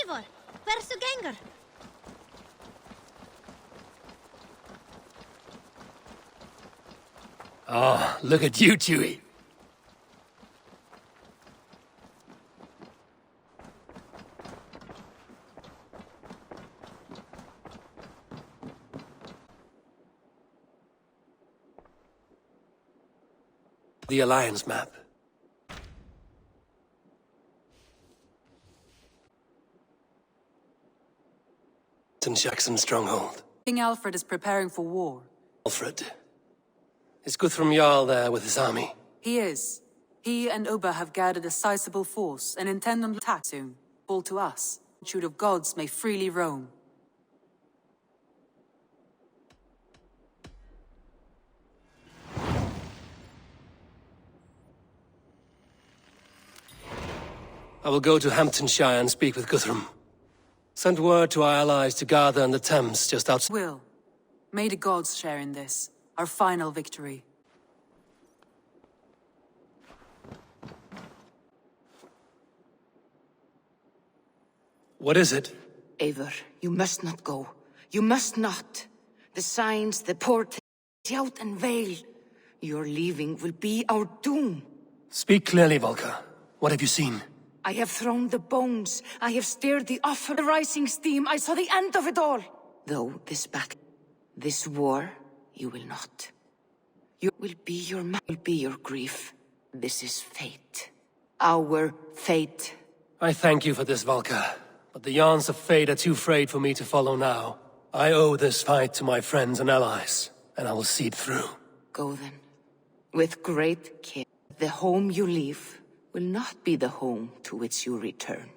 Eivor, hversu gengur? Oh, look at you, Chewie. The Alliance map. Jackson's stronghold. King Alfred is preparing for war. Alfred. Is Guthrum Jarl there with his army? He is. He and Ubba have gathered a sizable force and intend on attack soon. Fall to us. The multitude of gods may freely roam. I will go to Hamptonshire and speak with Guthrum. Send word to our allies to gather in the Thames just outside. Will. May the gods share in this, our final victory. What is it? Eivor, you must not go. You must not. The signs, the portent, shout and veil. Your leaving will be our doom. Speak clearly, Volker. What have you seen? I have thrown the bones. I have stirred the offer, the rising steam. I saw the end of it all. Though this battle, this war, you will not. You will be your grief. This is fate. Our fate. I thank you for this, Volker. But the yarns of fate are too frayed for me to follow now. I owe this fight to my friends and allies, and I will see it through. Go then. With great care. The home you leave will not be the home to which you return.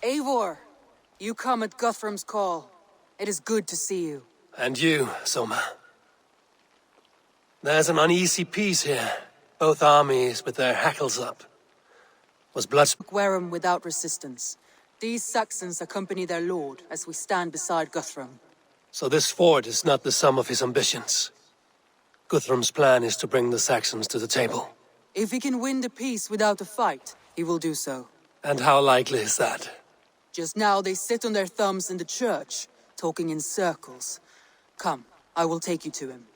Eivor, you come at Guthrum's call. It is good to see you. And you, Soma. There's an uneasy peace here. Both armies with their hackles up. Was blood... Wareham without resistance. These Saxons accompany their lord as we stand beside Guthrum. So this fort is not the sum of his ambitions. Guthrum's plan is to bring the Saxons to the table. If he can win the peace without a fight, he will do so. And how likely is that? Just now they sit on their thumbs in the church, talking in circles. Come, I will take you to him.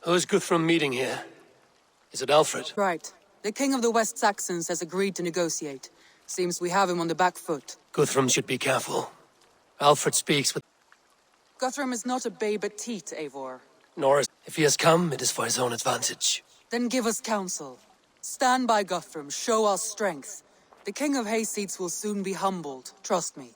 Who is Guthrum meeting here? Is it Alfred? Right. The king of the West Saxons has agreed to negotiate. Seems we have him on the back foot. Guthrum should be careful. Alfred speaks with... Guthrum is not a babe at teat, Eivor. Nor is... If he has come, it is for his own advantage. Then give us counsel. Stand by Guthrum, show our strength. The king of Hayseeds will soon be humbled, trust me.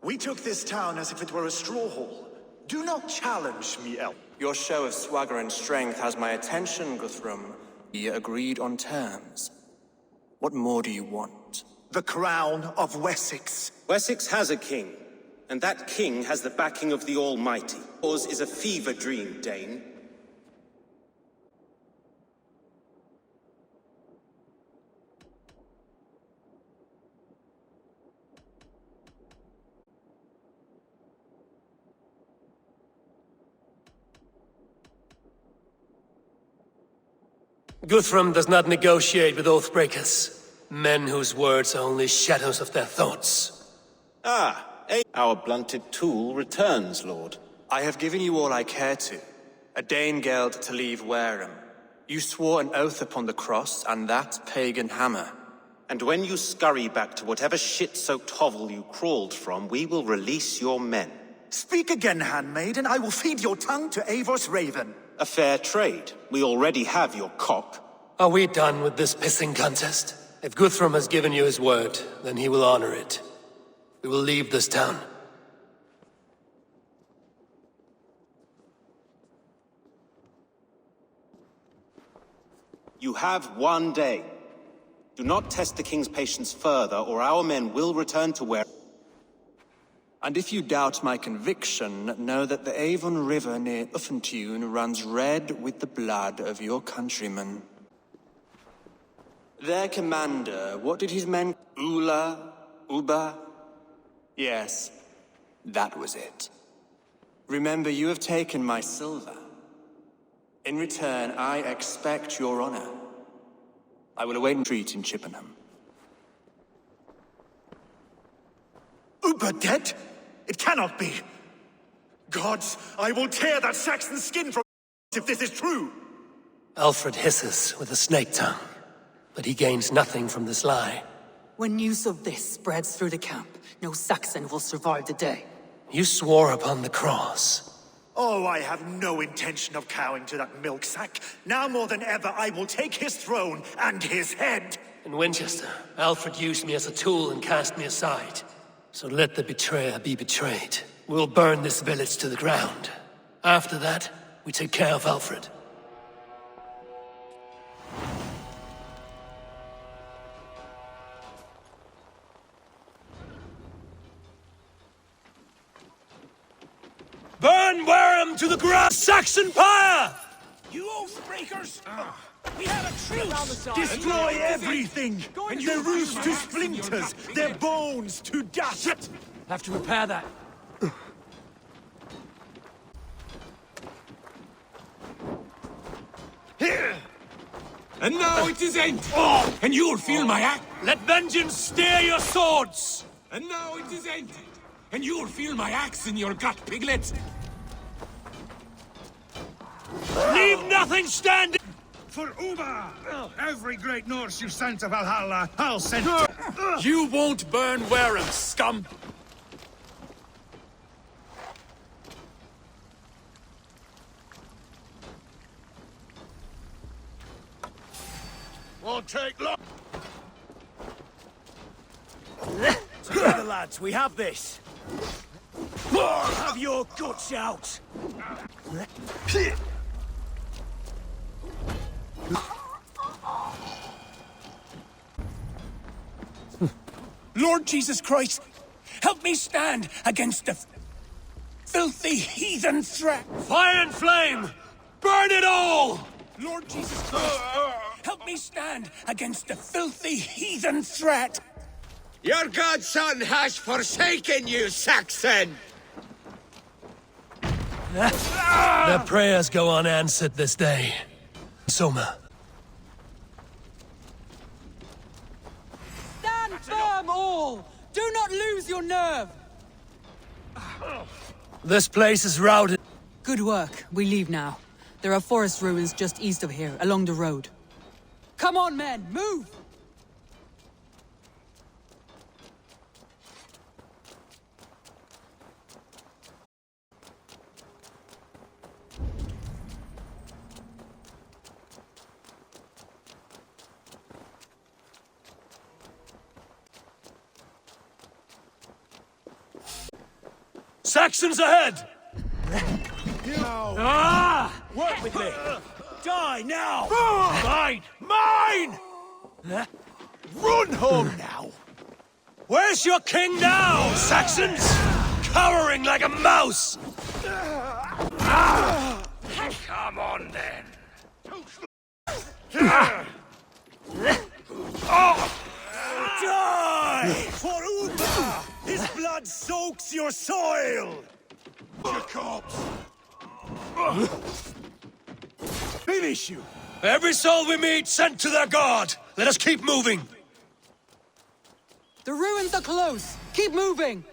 We took this town as if it were a straw hall. Do not challenge me, Elf. Your show of swagger and strength has my attention, Guthrum. We agreed on terms. What more do you want? The crown of Wessex. Wessex has a king, and that king has the backing of the Almighty. Yours is a fever dream, Dane. Guthrum does not negotiate with oathbreakers. Men whose words are only shadows of their thoughts. Our blunted tool returns, Lord. I have given you all I care to. A Danegeld to leave Wareham. You swore an oath upon the cross, and that pagan hammer. And when you scurry back to whatever shit-soaked hovel you crawled from, we will release your men. Speak again, handmaid, and I will feed your tongue to Eivor's raven. A fair trade. We already have your cock. Are we done with this pissing contest? If Guthrum has given you his word, then he will honor it. We will leave this town. You have 1 day. Do not test the king's patience further, or our men will return to where... And if you doubt my conviction, know that the Avon River near Uffentune runs red with the blood of your countrymen. Their commander, what did his men... Ula? Uba? Yes, that was it. Remember, you have taken my silver. In return, I expect your honor. I will await retreat in Chippenham. Uber dead? It cannot be. Gods, I will tear that Saxon skin from if this is true. Alfred hisses with a snake tongue, but he gains nothing from this lie. When news of this spreads through the camp, no Saxon will survive the day. You swore upon the cross. Oh, I have no intention of cowing to that milk sack. Now more than ever, I will take his throne and his head. In Winchester, Alfred used me as a tool and cast me aside. So let the betrayer be betrayed. We'll burn this village to the ground. After that, we take care of Alfred. Burn Wareham to the ground! Saxon pyre! You oath-breakers! We have a truce! Destroy everything! Their roofs to splinters! Their bones to dust! Have to repair that. Here! And now it is end! And you'll feel my axe! Let vengeance steer your swords! And now it is ended! And you'll feel my axe in your gut, piglet! Leave nothing standing! For Uba! Every great Norse you sent to Valhalla, I'll send... You won't burn Wareham, scum! Won't take long. Together, lads, we have this. Have your guts out. Lord Jesus Christ, help me stand against the filthy heathen threat! Fire and flame! Burn it all! Lord Jesus Christ, help me stand against the filthy heathen threat! Your godson has forsaken you, Saxon! Their prayers go unanswered this day. Soma. Stand firm, all! Do not lose your nerve! This place is routed. Good work. We leave now. There are forest ruins just east of here, along the road. Come on, men! Move! Saxons ahead! Work with me! Die now! Mine! Mine! Run home now! Where's your king now, Saxons? Cowering like a mouse! Come on, then. Die! For Uba! His blood soaks your soil! Your corpse! Finish you! Every soul we meet sent to their god! Let us keep moving! The ruins are close! Keep moving!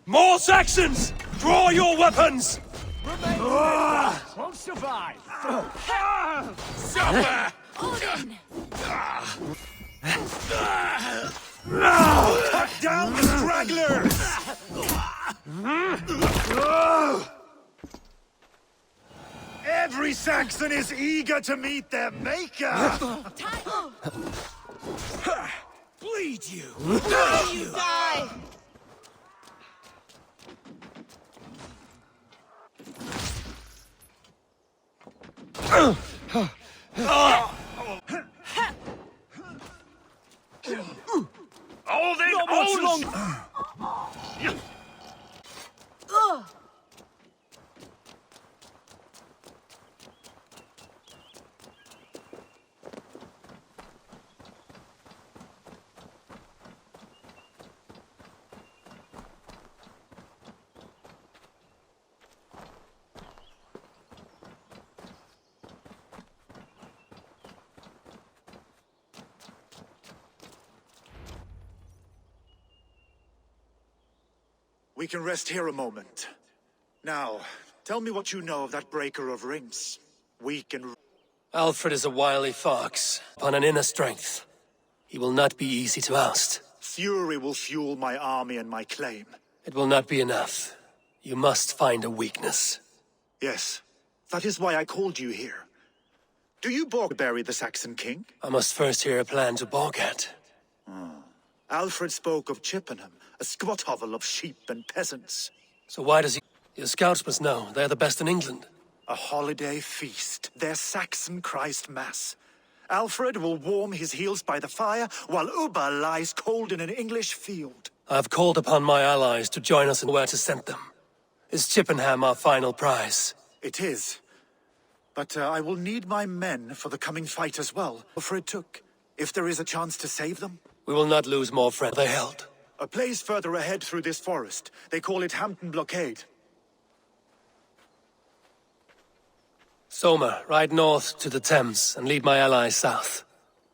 More Saxons! Draw your weapons! Won't survive! Supper! Cut down the stragglers! Every Saxon is eager to meet their maker! Bleed you! You die! Hold it! Not much Hold longer! We can rest here a moment. Now, tell me what you know of that breaker of rings. Weak and... Alfred is a wily fox, upon an inner strength. He will not be easy to oust. Fury will fuel my army and my claim. It will not be enough. You must find a weakness. Yes, that is why I called you here. Do you bury the Saxon king? I must first hear a plan to balk at. Alfred spoke of Chippenham, a squat hovel of sheep and peasants. So why does he... Your scouts must know. They're the best in England. A holiday feast, their Saxon Christ Mass. Alfred will warm his heels by the fire, while Uba lies cold in an English field. I have called upon my allies to join us in where to send them. Is Chippenham our final prize? It is. But I will need my men for the coming fight as well. For it took. If there is a chance to save them. We will not lose more friends. They held. A place further ahead through this forest. They call it Hampton Blockade. Soma, ride north to the Thames and lead my allies south.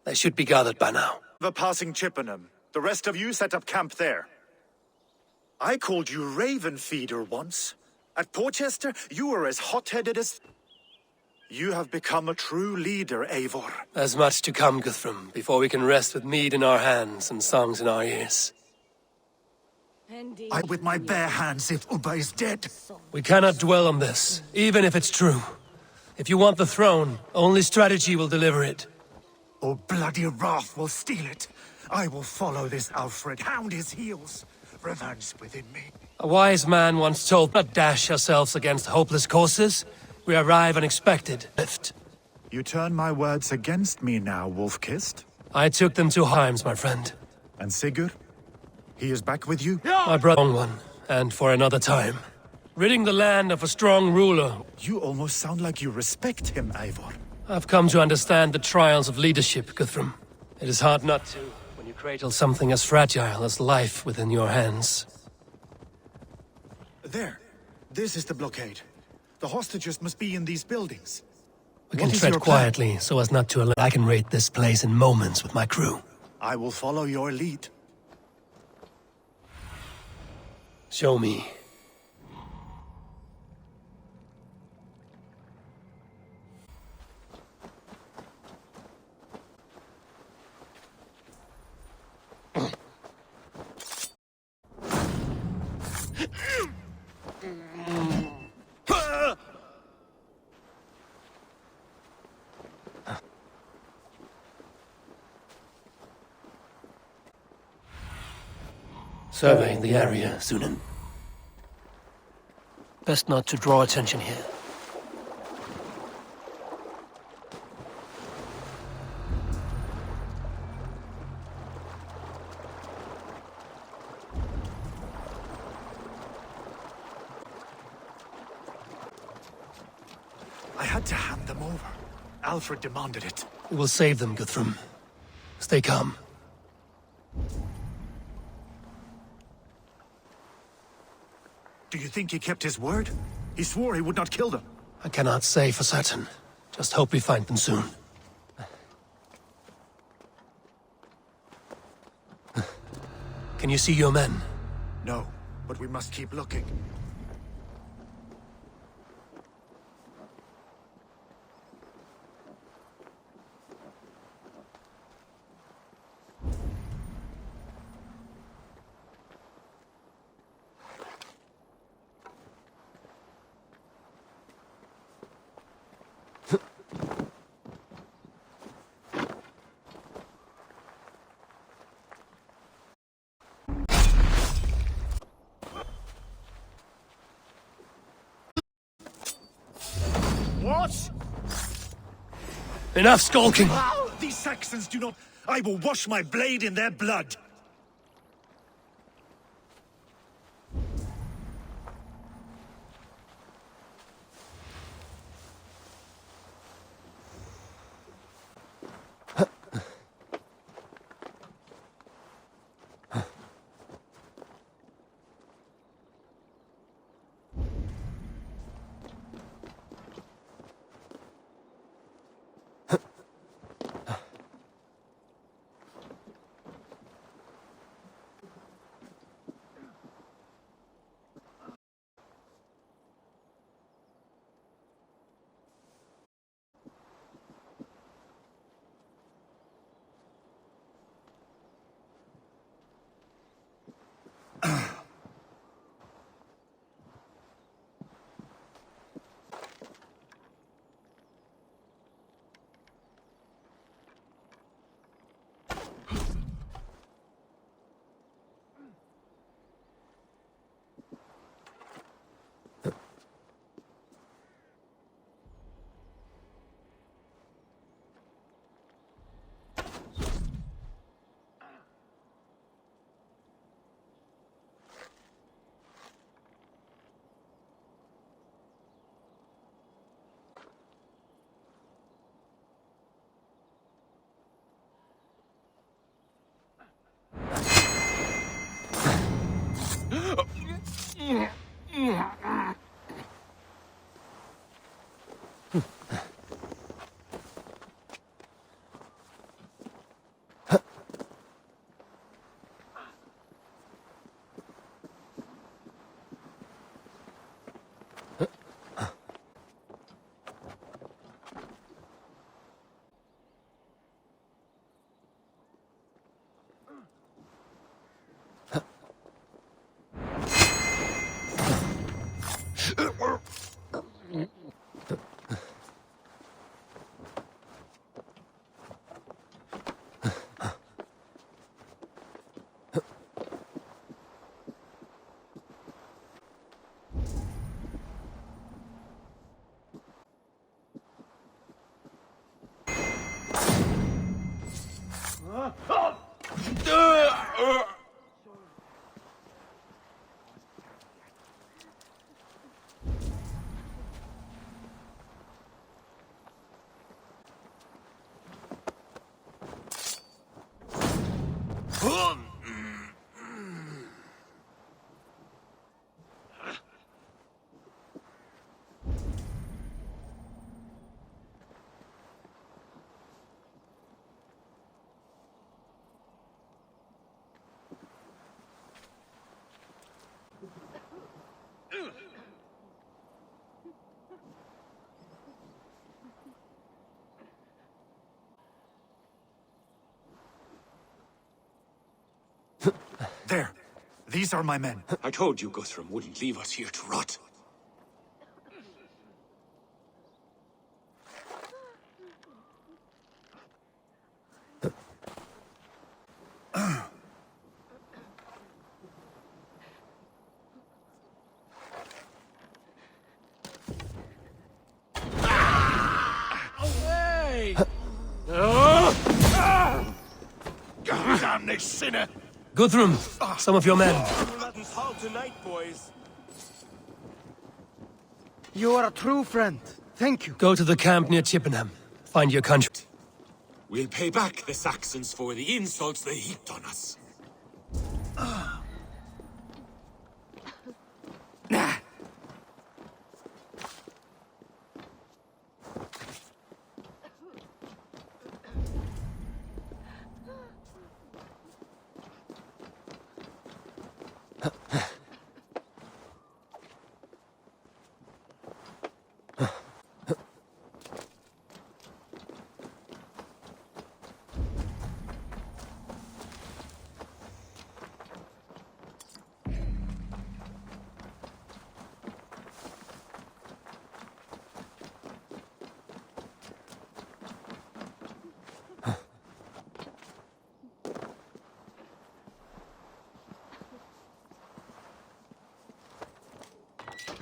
They should be gathered by now. The passing Chippenham. The rest of you set up camp there. I called you Raven Feeder once. At Porchester, you were as hot-headed as... You have become a true leader, Eivor. There's much to come, Guthrum, before we can rest with mead in our hands and songs in our ears. I with my bare hands if Ubba is dead. We cannot dwell on this, even if it's true. If you want the throne, only strategy will deliver it. Or bloody wrath will steal it. I will follow this Alfred, hound his heels. Revenge within me. A wise man once told not dash ourselves against hopeless courses. We arrive unexpected. Lift. You turn my words against me now, Wolf-Kissed? I took them to Heims, my friend. And Sigurd? He is back with you? My brother one, and for another time. Ridding the land of a strong ruler. You almost sound like you respect him, Eivor. I've come to understand the trials of leadership, Guthrum. It is hard not to, when you cradle something as fragile as life within your hands. There. This is the blockade. The hostages must be in these buildings. We can What is tread your plan? quietly, so as not to alert. I can raid this place in moments with my crew. I will follow your lead. Show me. Surveying the area, Sunan. Best not to draw attention here. I had to hand them over. Alfred demanded it. We will save them, Guthrum. Stay calm. Do you think he kept his word? He swore he would not kill them. I cannot say for certain. Just hope we find them soon. Can you see your men? No, but we must keep looking. What? Enough skulking! Ow! These Saxons do not... I will wash my blade in their blood! There. These are my men. I told you Guthrum wouldn't leave us here to rot. Damn this sinner! Guthrum, some of your men. Tonight, boys. You are a true friend. Thank you. Go to the camp near Chippenham. Find your country. We'll pay back the Saxons for the insults they heaped on us.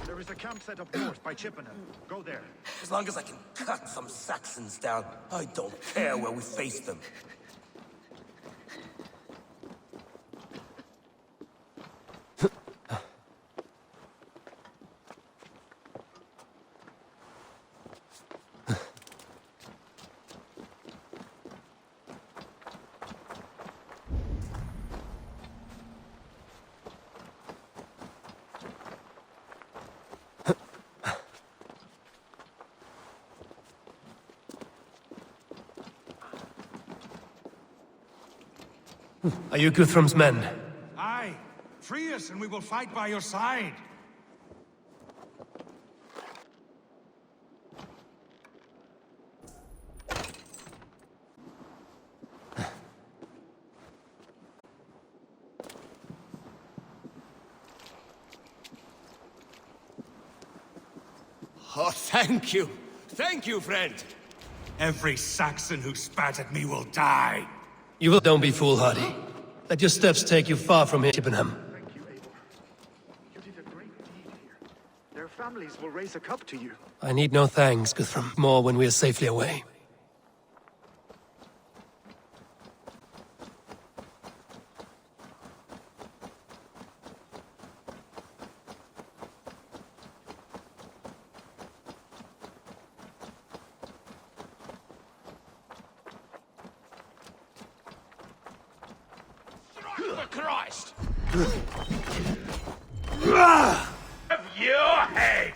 There is a camp set up north by Chippenham. Go there. As long as I can cut some Saxons down, I don't care where we face them. Are you Guthrum's men? Aye. Free us and we will fight by your side. Oh, thank you. Thank you, friend. Every Saxon who spat at me will die. You will. Don't be foolhardy. Let your steps take you far from here, Chippenham. Thank you, Abel. You did a great deed here. Their families will raise a cup to you. I need no thanks, Guthrum. More when we are safely away. Christ! Have your head!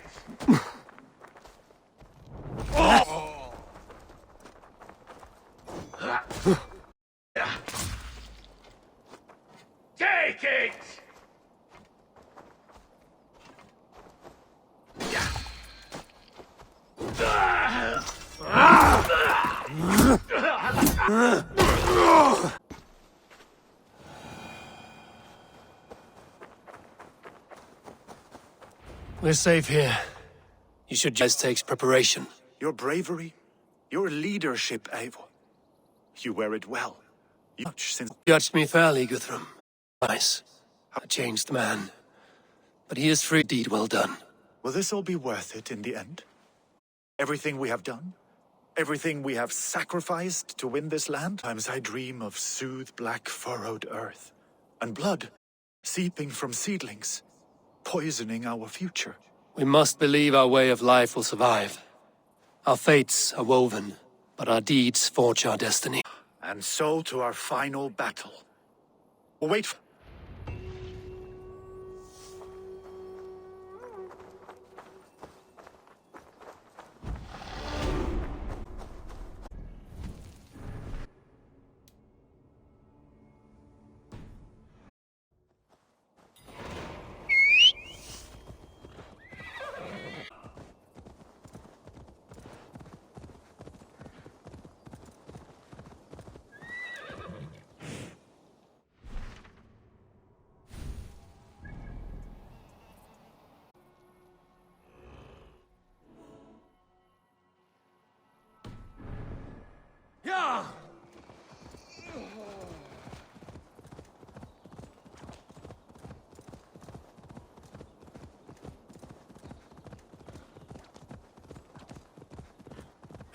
We're safe here. You should just take preparation. Your bravery, your leadership, Eivor. You wear it well. Much since Judged me fairly, Guthrum. Nice. A changed man. But he is free. Deed well done. will this all be worth it in the end? Everything we have done? Everything we have sacrificed to win this land? Sometimes I dream of soothed black furrowed earth. And blood seeping from seedlings, poisoning our future. We must believe our way of life will survive. Our fates are woven, but our deeds forge our destiny. And so to our final battle. Wait.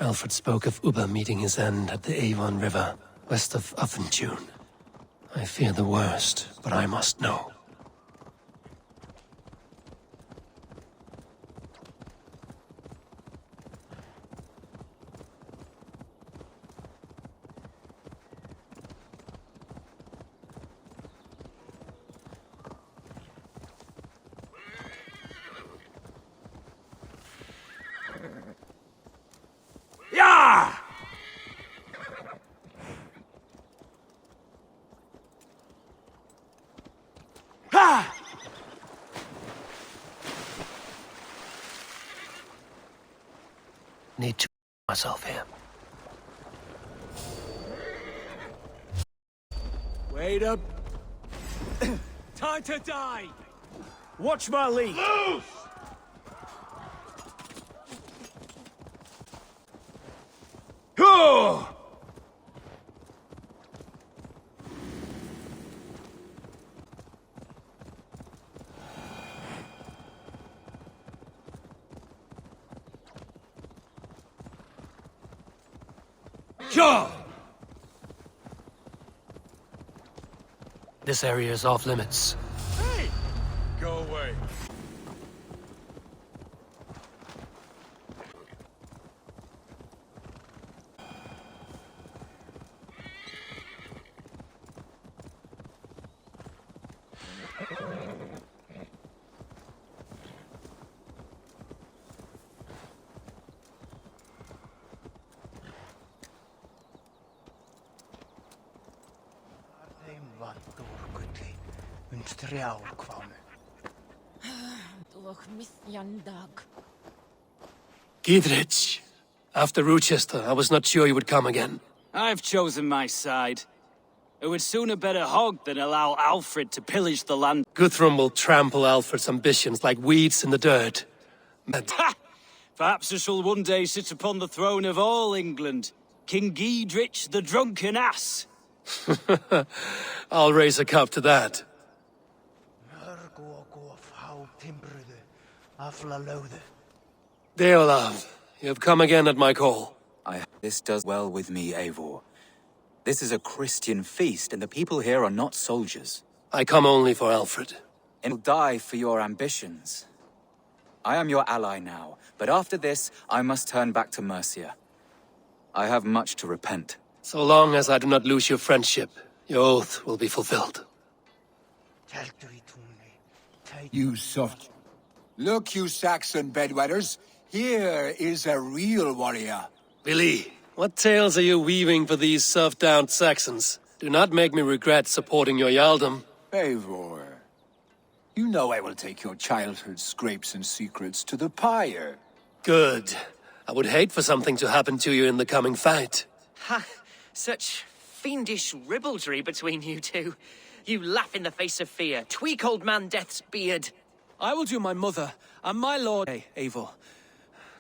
Alfred spoke of Ubba meeting his end at the Avon River, west of Uffentune. I fear the worst, but I must know. Need to myself here. Wait up. Time to die! Watch my lead! Loose! This area is off limits. Hey! Go away. Gidrich, after Rochester, I was not sure you would come again. I've chosen my side. It would sooner bet a hog than allow Alfred to pillage the land. Guthrum will trample Alfred's ambitions like weeds in the dirt. Ha! Perhaps I shall one day sit upon the throne of all England. King Gidrich the drunken ass. I'll raise a cup to that. Deolav, you have come again at my call. This does well with me, Eivor. This is a Christian feast, and the people here are not soldiers. I come only for Alfred. And will die for your ambitions. I am your ally now, but after this, I must turn back to Mercia. I have much to repent. So long as I do not lose your friendship, your oath will be fulfilled. You soft. Look, you Saxon bedwetters. Here is a real warrior. Billy, what tales are you weaving for these serf-down Saxons? Do not make me regret supporting your Jarldom. Eivor, you know I will take your childhood scrapes and secrets to the pyre. Good. I would hate for something to happen to you in the coming fight. Ha! Such fiendish ribaldry between you two. You laugh in the face of fear. Tweak old man Death's beard. I will do my mother, and my lord... Hey, Eivor.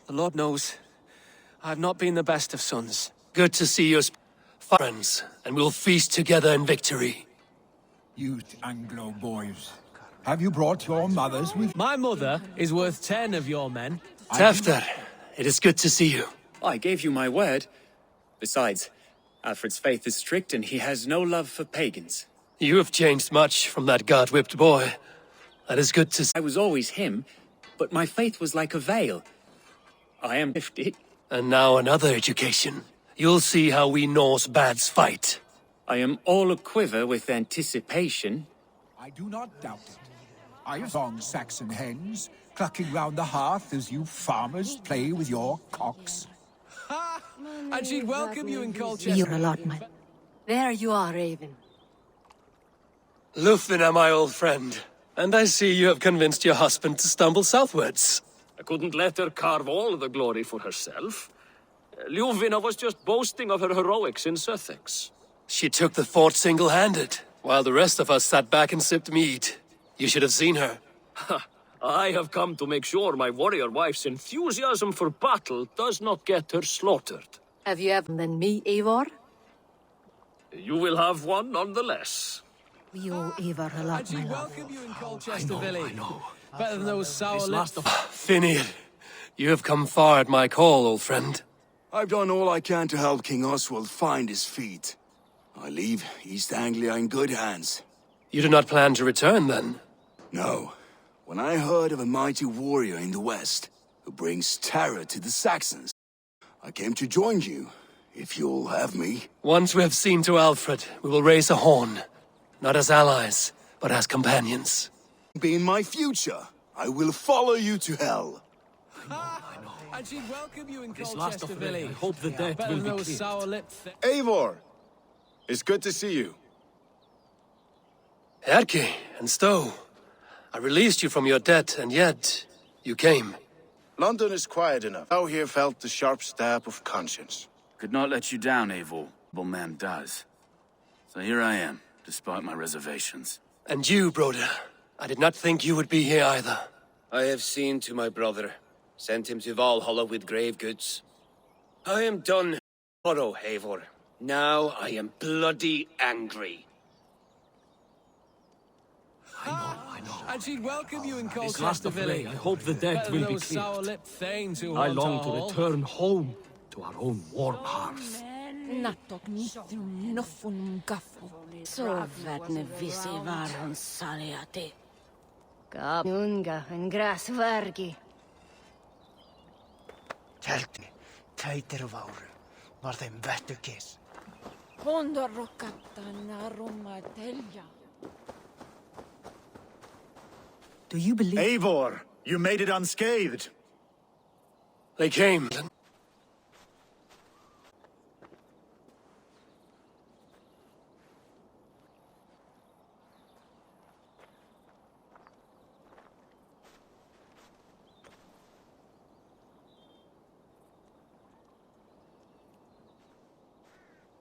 The Lord knows, I have not been the best of sons. Good to see you, friends, and we'll feast together in victory. You Anglo boys. Have you brought your mothers with... My mother is worth 10 of your men. Tefter, it is good to see you. I gave you my word. Besides, Alfred's faith is strict and he has no love for pagans. You have changed much from that god-whipped boy. That is good to see. I was always him, but my faith was like a veil. I am 50. And now another education. You'll see how we Norse bads fight. I am all a-quiver with anticipation. I do not doubt it. I have song Saxon hens, clucking round the hearth as you farmers play with your cocks. Ha! And she'd welcome you in Colchester. You're a lot, man. There you are, Raven. Lufina, my old friend. And I see you have convinced your husband to stumble southwards. I couldn't let her carve all the glory for herself. Ljuvina was just boasting of her heroics in Sussex. She took the fort single-handed, while the rest of us sat back and sipped mead. You should have seen her. I have come to make sure my warrior wife's enthusiasm for battle does not get her slaughtered. Have you ever than me, Eivor? You will have one nonetheless. We owe Eivor a lot, And she'd my love. welcome you in Colchester, Billy. Better than those sour lips. Finnear, you have come far at my call, old friend. I've done all I can to help King Oswald find his feet. I leave East Anglia in good hands. You do not plan to return, then? No. When I heard of a mighty warrior in the west, who brings terror to the Saxons, I came to join you, if you'll have me. Once we have seen to Alfred, we will raise a horn. Not as allies, but as companions. Be in my future. I will follow you to hell. And she'd welcome you in Colchester, Billy. I hope the debt Better will than be those cleared. sour lips. Eivor! It's good to see you. Erke and Stowe. I released you from your debt, and yet you came. London is quiet enough. Thou here felt the sharp stab of conscience. Could not let you down, Eivor. But man does. So here I am, despite my reservations. And you, Broder. I did not think you would be here either. I have seen to my brother. Sent him to Valhalla with grave goods. I am done, Horo Eivor. Now I am bloody angry. I know. And she'd welcome you in This Colchester, last of Billy. May, I hope the debt Better will than be those sour lipped thanes who I haunt long our to hall. return home, to our own warm hearth. So vatne visi varhon saliati. Kapnunga en gras vargi. Teltni, teitir vauru, var þeim vettukis. Do you believe... Eivor, you made it unscathed. They came.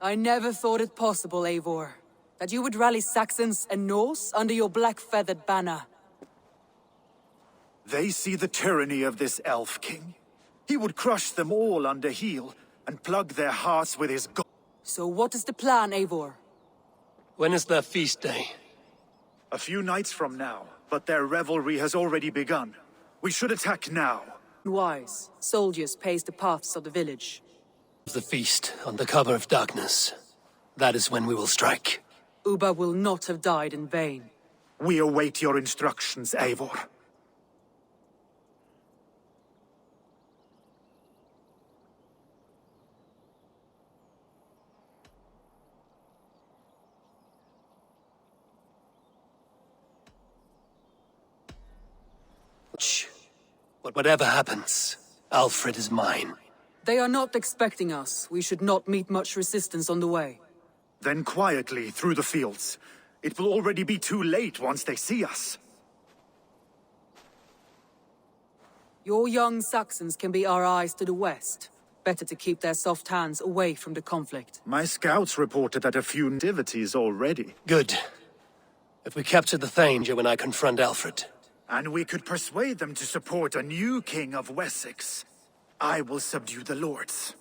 I never thought it possible, Eivor, that you would rally Saxons and Norse under your black-feathered banner. They see the tyranny of this elf king. He would crush them all under heel and plug their hearts with his god. So what is the plan, Eivor? When is their feast day? A few nights from now, but their revelry has already begun. We should attack now. Wise. Soldiers pace the paths of the village. The feast, on the cover of darkness. That is when we will strike. Ubba will not have died in vain. We await your instructions, Eivor. But whatever happens, Alfred is mine. They are not expecting us. We should not meet much resistance on the way. Then quietly through the fields. It will already be too late once they see us. Your young Saxons can be our eyes to the west. Better to keep their soft hands away from the conflict. My scouts reported at a few activities already. Good. If we capture the Thane, you and I confront Alfred. And we could persuade them to support a new king of Wessex. I will subdue the lords.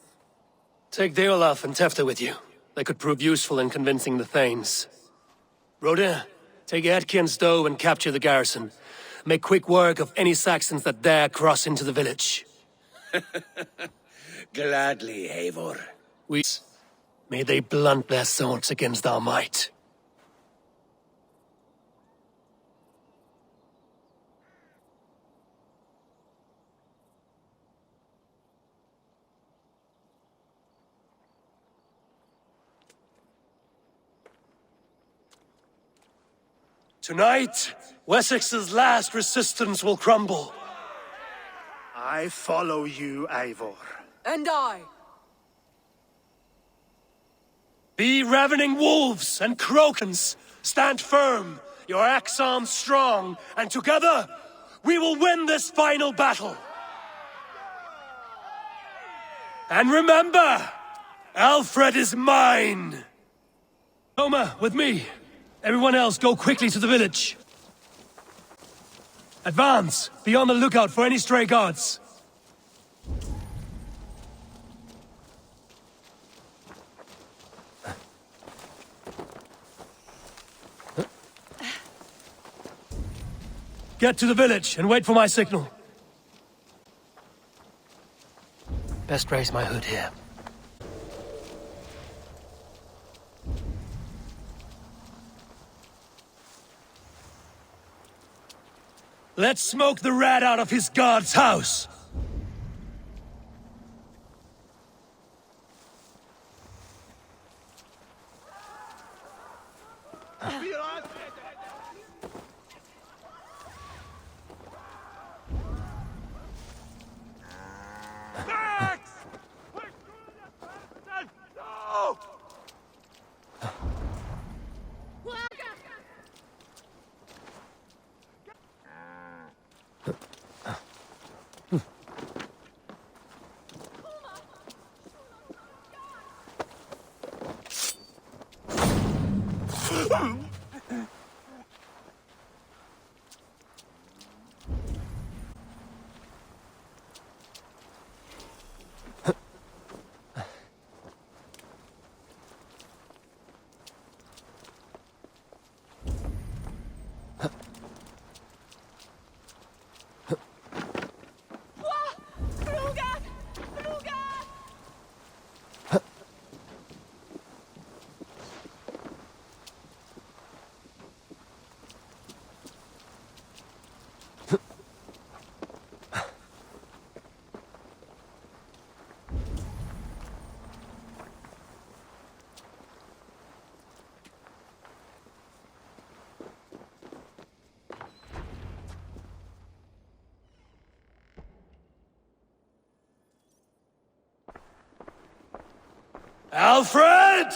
Take Deolaf and Tefta with you. They could prove useful in convincing the Thanes. Rhoda, take Etki and Stowe and capture the garrison. Make quick work of any Saxons that dare cross into the village. Gladly, Eivor. May they blunt their swords against our might. Tonight, Wessex's last resistance will crumble. I follow you, Eivor. And I. Be ravening wolves and crokens. Stand firm, your axe arms strong, and together, we will win this final battle. And remember, Alfred is mine! Toma, with me. Everyone else, go quickly to the village. Advance! Be on the lookout for any stray guards. Get to the village and wait for my signal. Best raise my hood here. Let's smoke the rat out of his guard's house! Alfred!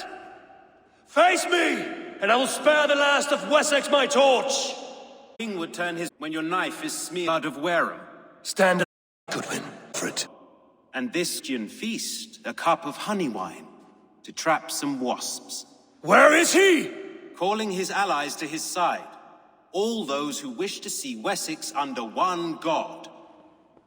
Face me, and I will spare the last of Wessex my torch! King would turn his when your knife is smeared of Wareham. Stand up, Goodwin, Alfred. And this Stygian feast, a cup of honey wine, to trap some wasps. Where is he? Calling his allies to his side. All those who wish to see Wessex under one god.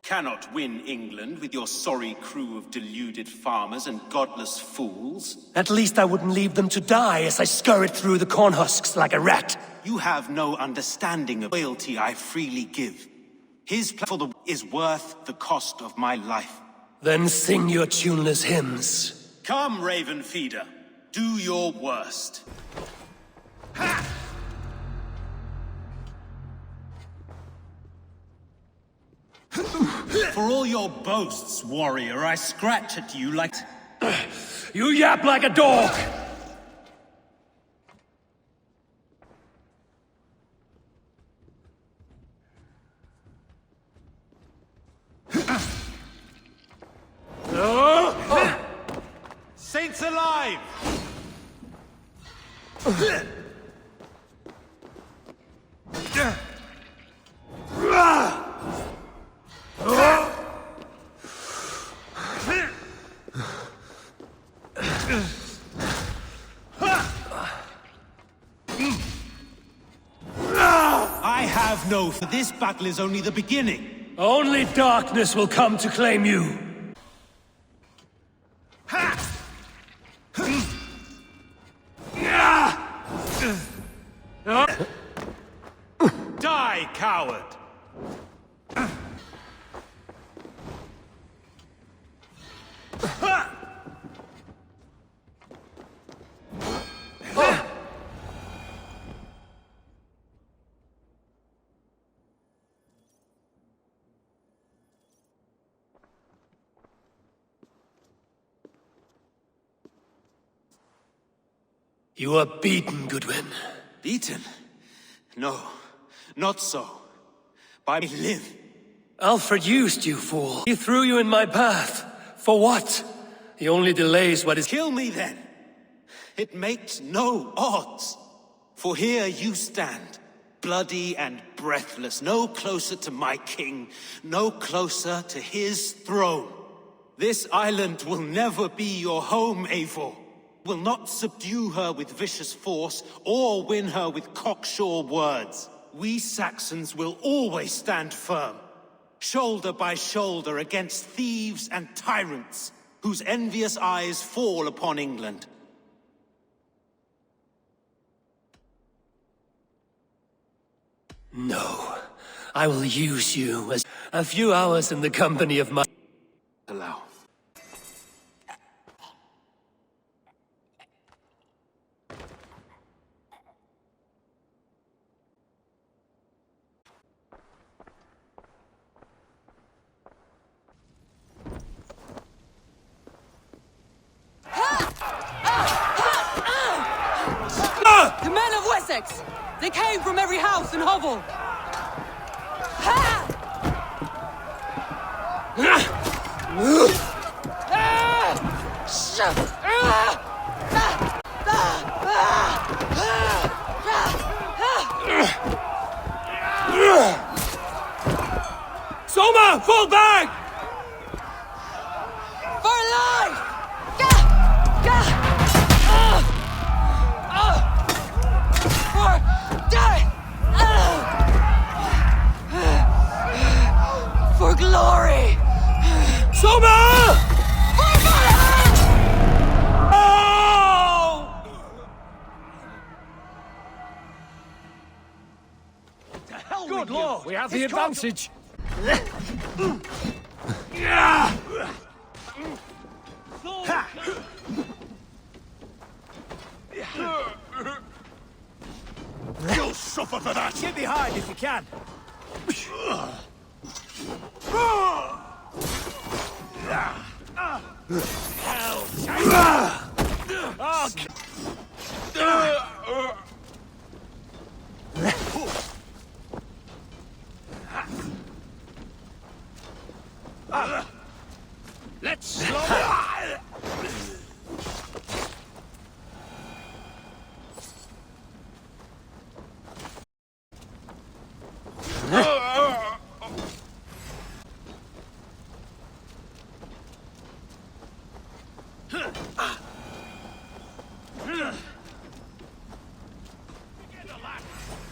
Cannot win England with your sorry crew of deluded farmers and godless fools. At least I wouldn't leave them to die as I scurried through the corn husks like a rat. You have no understanding of loyalty I freely give. His for the is worth the cost of my life. Then sing your tuneless hymns. Come, Raven Feeder. Do your worst. Ha! For all your boasts, warrior, I scratch at you like... You yap like a dog! Saints alive! No, for this battle is only the beginning. Only darkness will come to claim you. Die, coward! You are beaten, Goodwin. Beaten? No, not so. By me live. Alfred used you, fool. He threw you in my path. For what? He only delays what is— Kill me then. It makes no odds. For here you stand, bloody and breathless, no closer to my king, no closer to his throne. This island will never be your home, Eivor. Will not subdue her with vicious force, or win her with cocksure words. We Saxons will always stand firm, shoulder by shoulder against thieves and tyrants, whose envious eyes fall upon England. No. I will use you as a few hours in the company of my— Allow. The men of Wessex! They came from every house and hovel! Soma! Fall back! For life! For death! For glory! Soma! For Valhalla! Good lord! We have the advantage! You'll suffer for that! Get behind if you can! Let's slow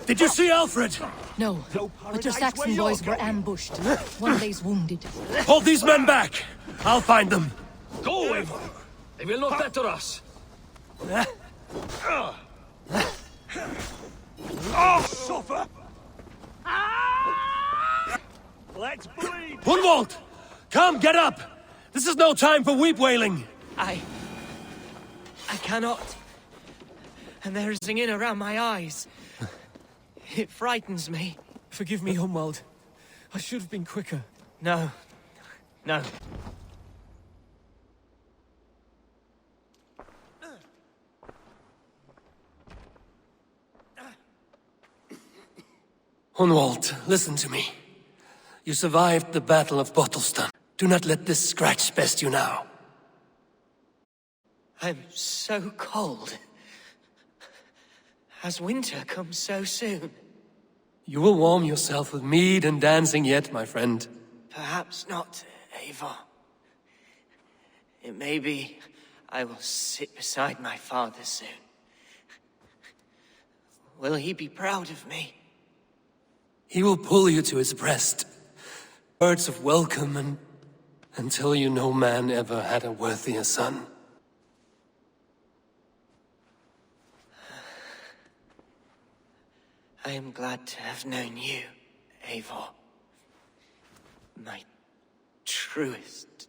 Did you see Alfred? No, but your Saxon boys were ambushed. One lays wounded. Hold these men back! I'll find them. Go, Eivor! They will not better us. Oh, suffer! Let's bleed! Hunwald! Come, get up! This is no time for weep-wailing! I cannot. And there is singing around my eyes. It frightens me. Forgive me, Hunwald. I should have been quicker. No. No. Hunwald, listen to me. You survived the Battle of Bottleston. Do not let this scratch best you now. I'm so cold. Has winter come so soon? You will warm yourself with mead and dancing yet, my friend. Perhaps not, Eivor. It may be I will sit beside my father soon. Will he be proud of me? He will pull you to his breast. Words of welcome and tell you no man ever had a worthier son. I am glad to have known you, Eivor. My truest.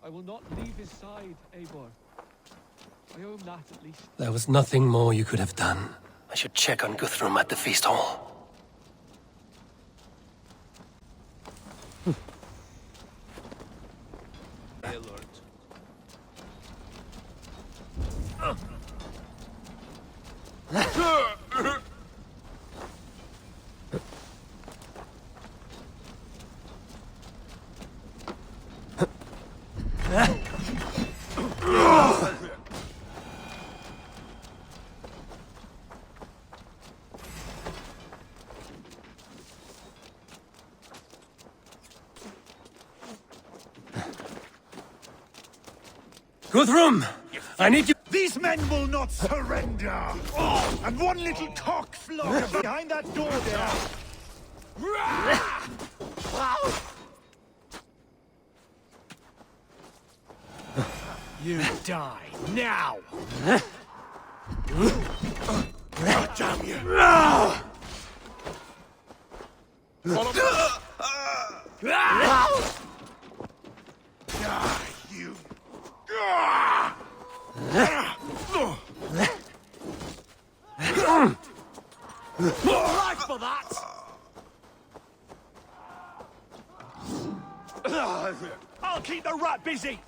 I will not leave his side, Eivor. I owe him that, at least. There was nothing more you could have done. I should check on Guthrum at the feast hall. Guthrum! I need you— These men will not surrender! Oh, and one little cock flock behind that door there! You die now! God damn you! Follow me. Die, you! Life for that! I'll keep the rat busy!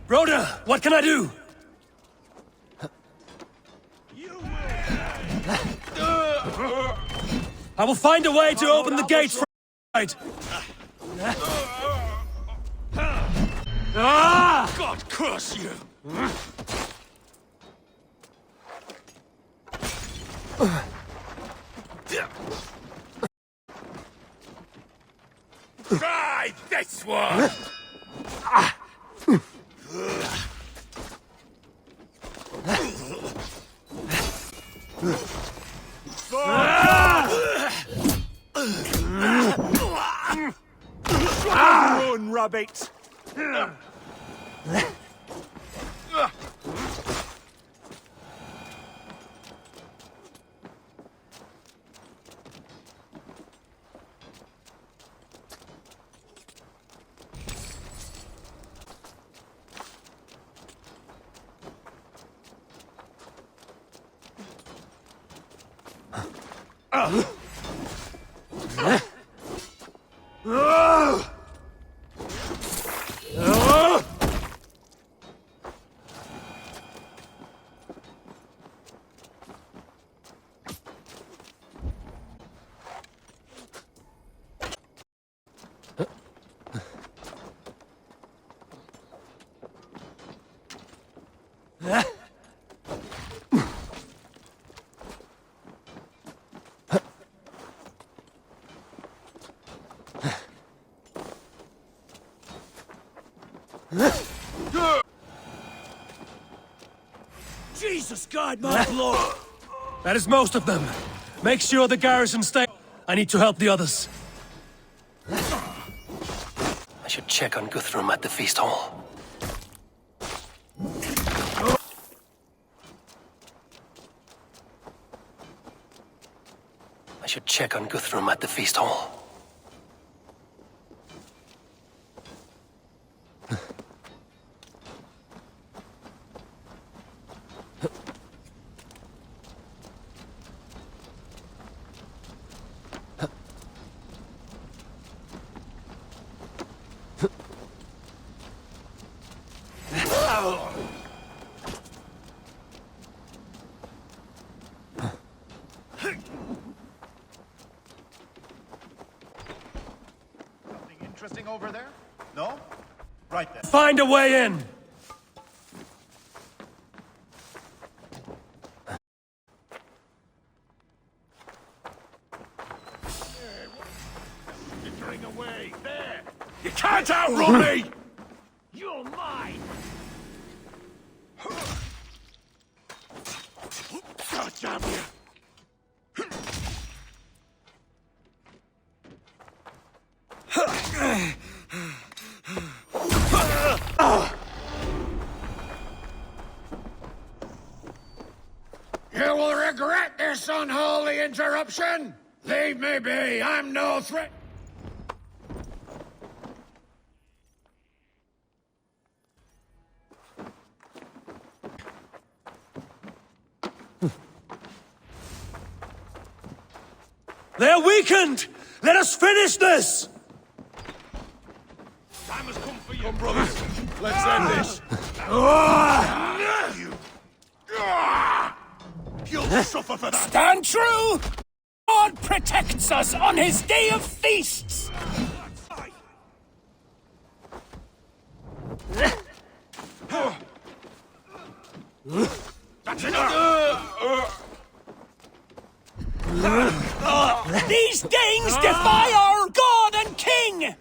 Rhoda, what can I do? I will find a way to open the gates from right. God curse you! Try this one! Run, rabbit! Jesus, guide my lord! That is most of them. Make sure the garrison stay. I need to help the others. I should check on Guthrum at the feast hall. I should check on Guthrum at the feast hall. Interesting over there? No? Right then. Find a way in! staggering away. There! You can't outrun me! You're mine! God damn you! You will regret this unholy interruption! Leave me be, I'm no threat! They're weakened! Let us finish this! Time has come for you! Come, brothers. Let's end this. You'll suffer for that! Stand true! God protects us on his day of feasts! That's enough! These Danes defy our God and King!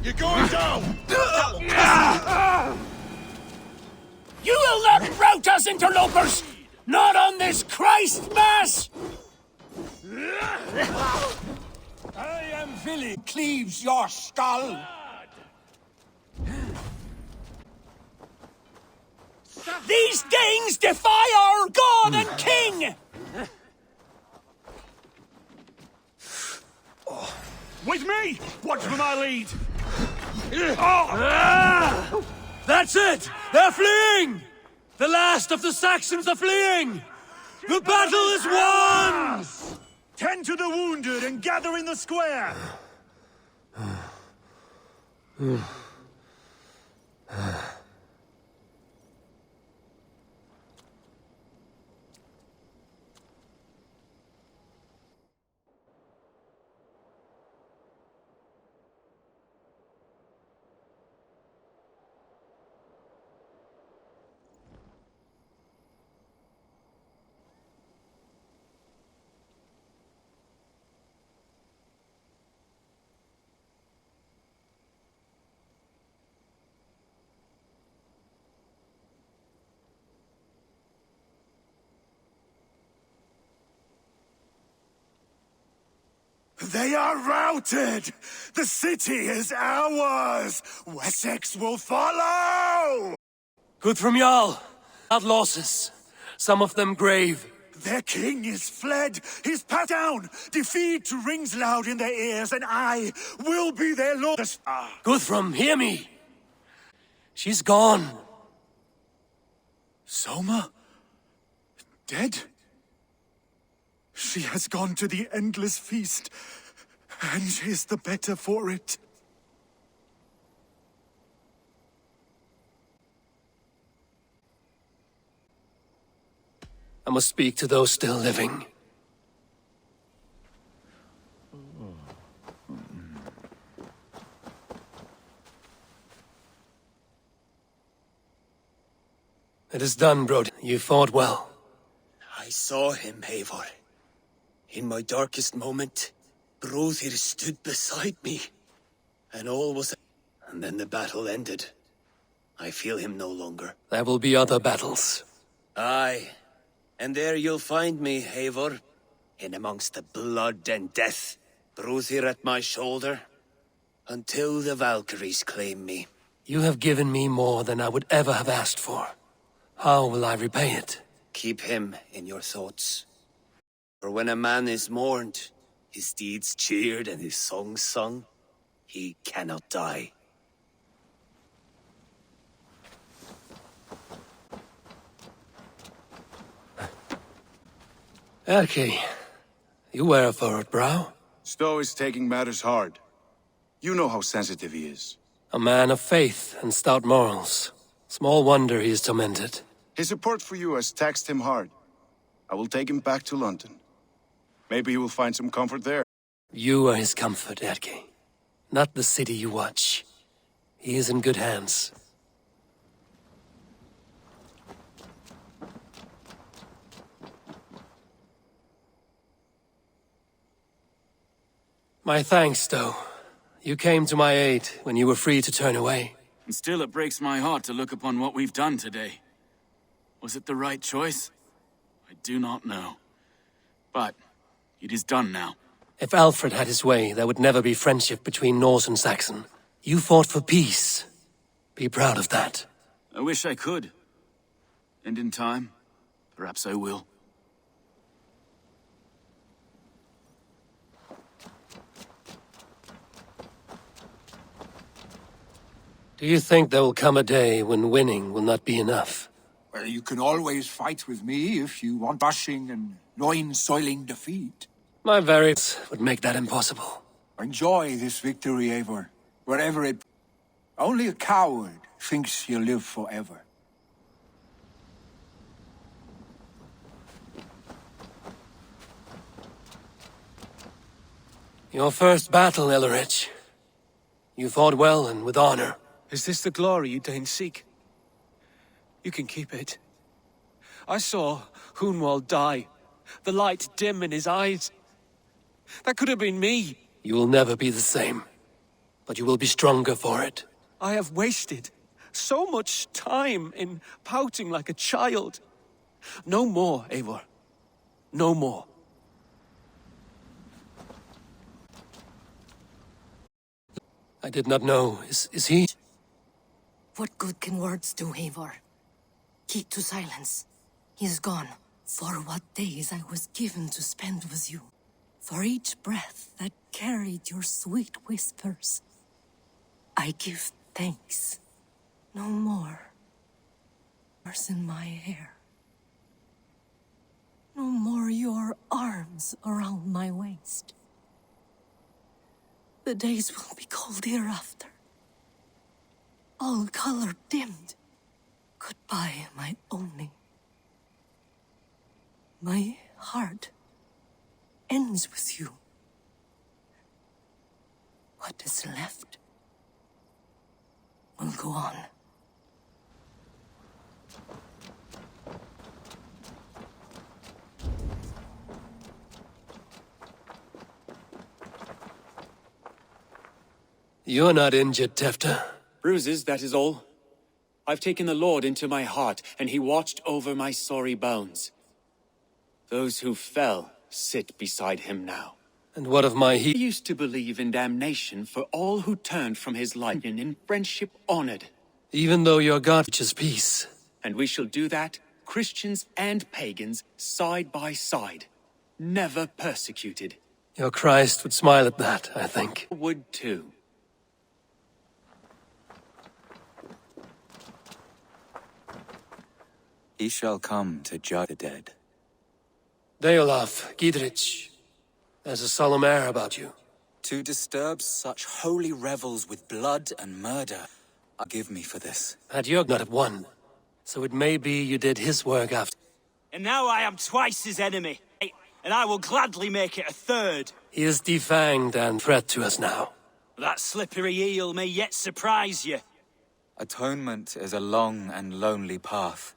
You're going down! You will not rout us, interlopers! Not on this Christ Mass! I am Billy cleaves your skull. These Danes defy our God and King! With me! Watch for my lead! That's it! They're fleeing! The last of the Saxons are fleeing! The battle is won! Tend to the wounded and gather in the square! They are routed! The city is ours! Wessex will follow! Good from Jarl. Had losses. Some of them grave. Their king is fled! He's passed down! Defeat rings loud in their ears, and I will be their lord! Guthrum, hear me! She's gone. Soma? Dead? She has gone to the endless feast, and is the better for it. I must speak to those still living. It is done, Brod. You fought well. I saw him, Eivor. In my darkest moment, Bróðir stood beside me. And all was... And then the battle ended. I feel him no longer. There will be other battles. Aye. And there you'll find me, Eivor. In amongst the blood and death. Bróðir at my shoulder. Until the Valkyries claim me. You have given me more than I would ever have asked for. How will I repay it? Keep him in your thoughts. For when a man is mourned, his deeds cheered and his songs sung, he cannot die. Erki, you wear a furrowed brow. Stowe is taking matters hard. You know how sensitive he is. A man of faith and stout morals. Small wonder he is tormented. His support for you has taxed him hard. I will take him back to London. Maybe he will find some comfort there. You are his comfort, Erki. Not the city you watch. He is in good hands. My thanks, though. You came to my aid when you were free to turn away. And still it breaks my heart to look upon what we've done today. Was it the right choice? I do not know. But it is done now. If Alfred had his way, there would never be friendship between Norse and Saxon. You fought for peace. Be proud of that. I wish I could. And in time, perhaps I will. Do you think there will come a day when winning will not be enough? Well, you can always fight with me if you want rushing and loin-soiling defeat. My very would make that impossible. Enjoy this victory, Eivor. Wherever it... Only a coward thinks he'll live forever. Your first battle, Ellerich. You fought well and with honor. Is this the glory you deign seek? You can keep it. I saw Hunwald die, the light dim in his eyes. That could have been me. You will never be the same, but you will be stronger for it. I have wasted so much time in pouting like a child. No more, Eivor. No more. I did not know. Is he? What good can words do, Eivor? Keep to silence. He is gone. For what days I was given to spend with you. For each breath that carried your sweet whispers. I give thanks. No more. Hairs in my hair. No more your arms around my waist. The days will be cold hereafter. All color dimmed. Goodbye, my only. My heart ends with you. What is left will go on. You're not injured, Tefta. Bruises, that is all. I've taken the Lord into my heart, and he watched over my sorry bones. Those who fell sit beside him now. And what of my He used to believe in damnation for all who turned from his life and in friendship honored. Even though your God teaches peace. And we shall do that, Christians and pagans, side by side. Never persecuted. Your Christ would smile at that, I think. Would too. He shall come to judge the dead. Deolaf, Gidrich, there's a solemn air about you. To disturb such holy revels with blood and murder, forgive me for this. Had Jörg not have won, so it may be you did his work after. And now I am twice his enemy, and I will gladly make it a third. He is defanged and threat to us now. That slippery eel may yet surprise you. Atonement is a long and lonely path,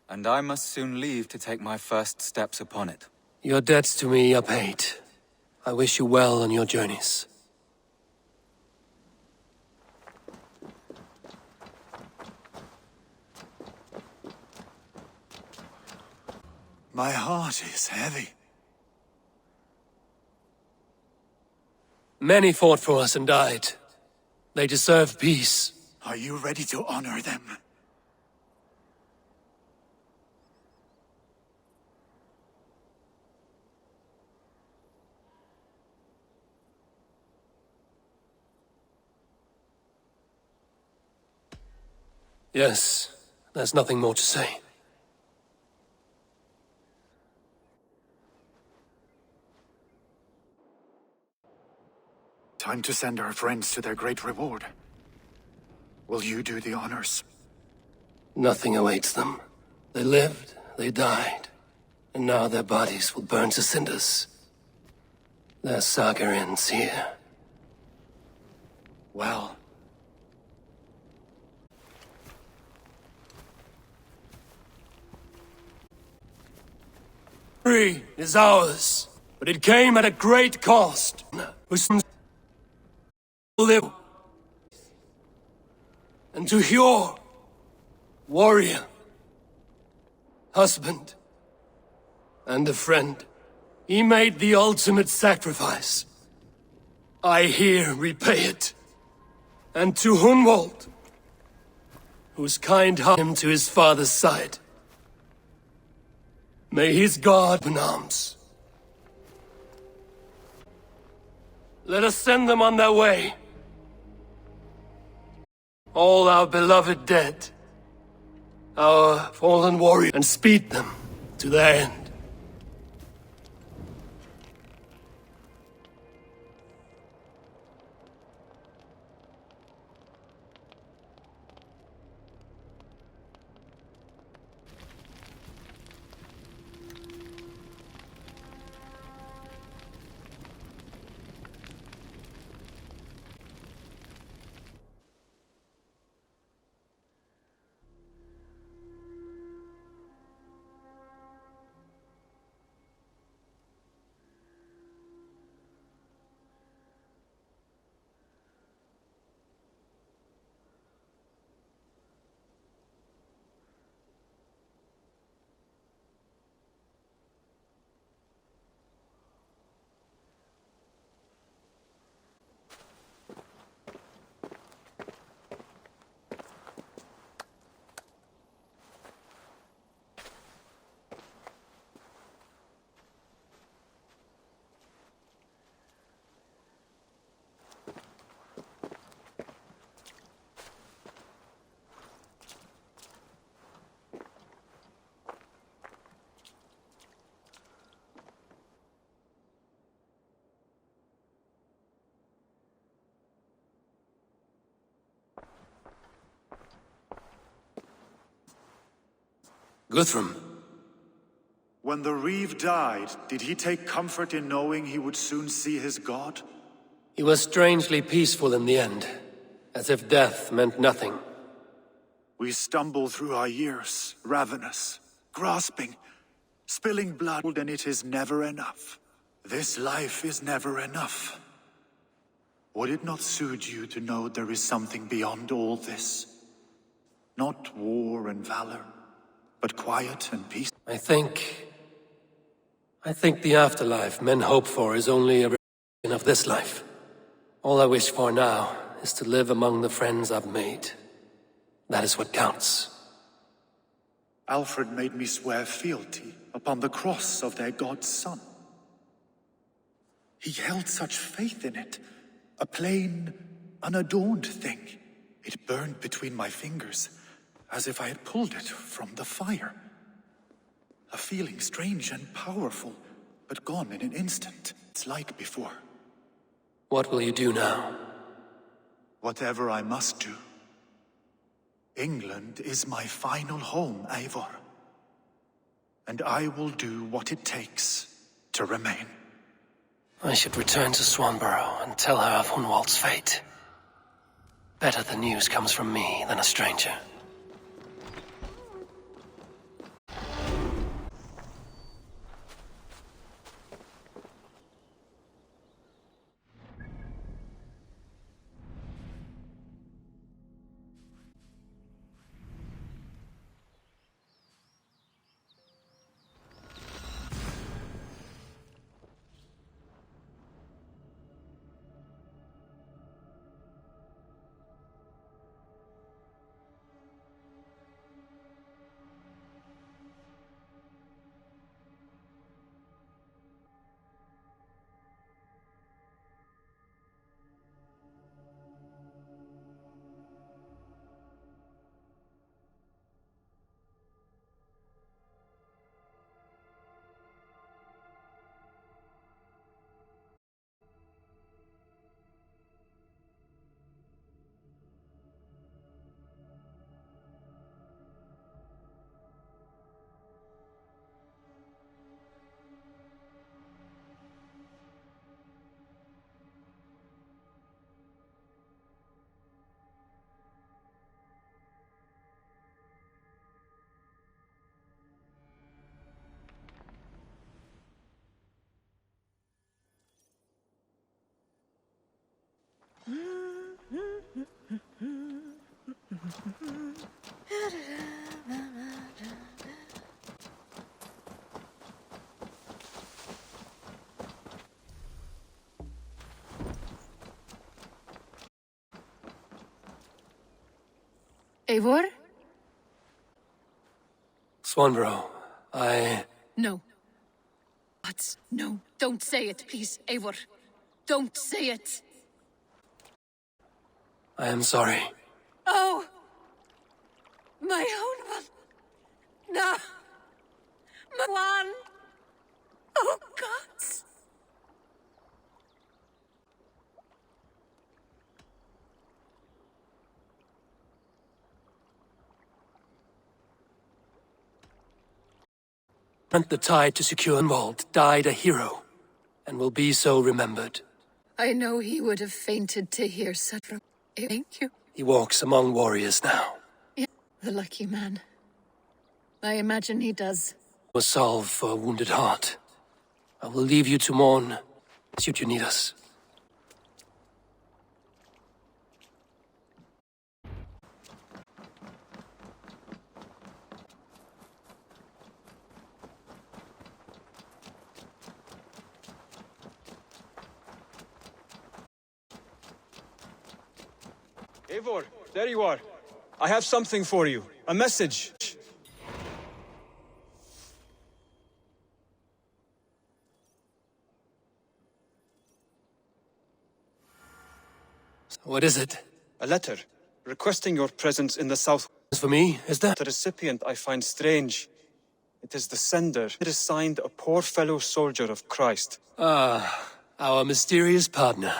and I must soon leave to take my first steps upon it. Your debts to me are paid. I wish you well on your journeys. My heart is heavy. Many fought for us and died. They deserve peace. Are you ready to honor them? Yes, there's nothing more to say. Time to send our friends to their great reward. Will you do the honors? Nothing awaits them. They lived, they died, and now their bodies will burn to cinders. Their saga ends here. Well. Free is ours, but it came at a great cost. whose sons live, and to your warrior, husband, and a friend. He made the ultimate sacrifice. I here repay it. And to Hunwald, whose kind heart him to his father's side. May his God open arms. Let us send them on their way. All our beloved dead, our fallen warriors, and speed them to their end. Guthrum. When the Reeve died, did he take comfort in knowing he would soon see his god? He was strangely peaceful in the end, as if death meant nothing. We stumble through our years, ravenous, grasping, spilling blood, and it is never enough. This life is never enough. Would it not soothe you to know there is something beyond all this? Not war and valor, but quiet and peace. I think the afterlife men hope for is only a reflection of this life. All I wish for now is to live among the friends I've made. That is what counts. Alfred made me swear fealty upon the cross of their god's son. He held such faith in it, a plain, unadorned thing. It burned between my fingers, as if I had pulled it from the fire. A feeling strange and powerful, but gone in an instant. It's like before. What will you do now? Whatever I must do. England is my final home, Eivor. And I will do what it takes to remain. I should return to Swanborough and tell her of Hunwald's fate. Better the news comes from me than a stranger. Eivor? Swanborough, No. What? No, don't say it, please, Eivor. Don't say it. I am sorry. Oh! My own one. No. My one. Oh, gods. And the tide to secure Unwald died a hero, and will be so remembered. I know he would have fainted to hear such from... Thank you. He walks among warriors now. Yeah, the lucky man. I imagine he does. A salve for a wounded heart. I will leave you to mourn, should you need us. Eivor, there you are. I have something for you. A message. What is it? A letter, requesting your presence in the south. For me, is that? The recipient I find strange. It is the sender. It is signed a poor fellow soldier of Christ. Ah, our mysterious partner.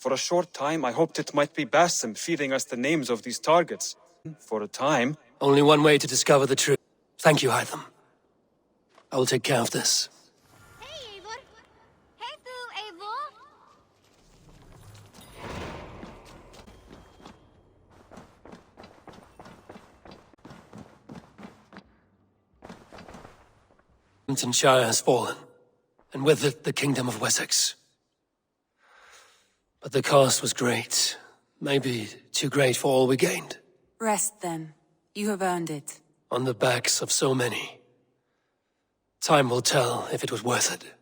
For a short time, I hoped it might be Basim feeding us the names of these targets. For a time... Only one way to discover the truth. Thank you, Hytham. I will take care of this. Hey, Eivor. Hey, Fu, Eivor. Shire has fallen, and with it the kingdom of Wessex. But the cost was great. Maybe too great for all we gained. Rest then. You have earned it. On the backs of so many. Time will tell if it was worth it.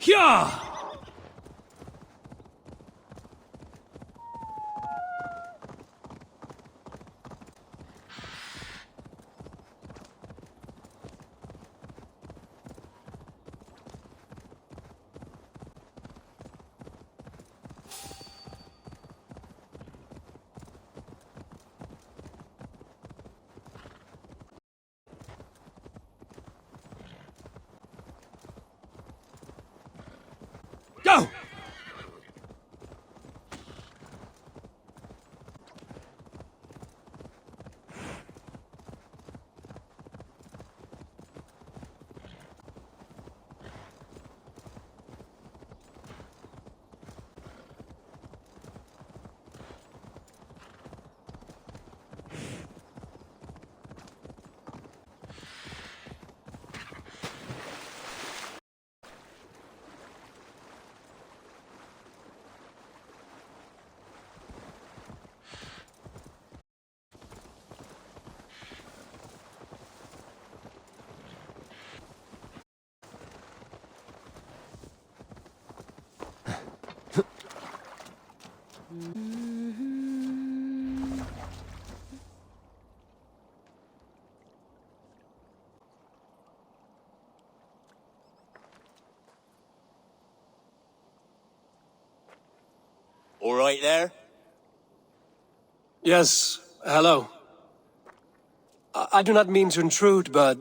Yeah! Go! All right there? Yes, hello. I do not mean to intrude, but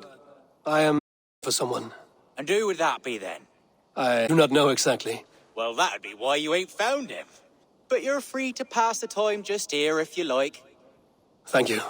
I am for someone. And who would that be then? I do not know exactly. Well, that'd be why you ain't found him. But you're free to pass the time just here if you like. Thank you.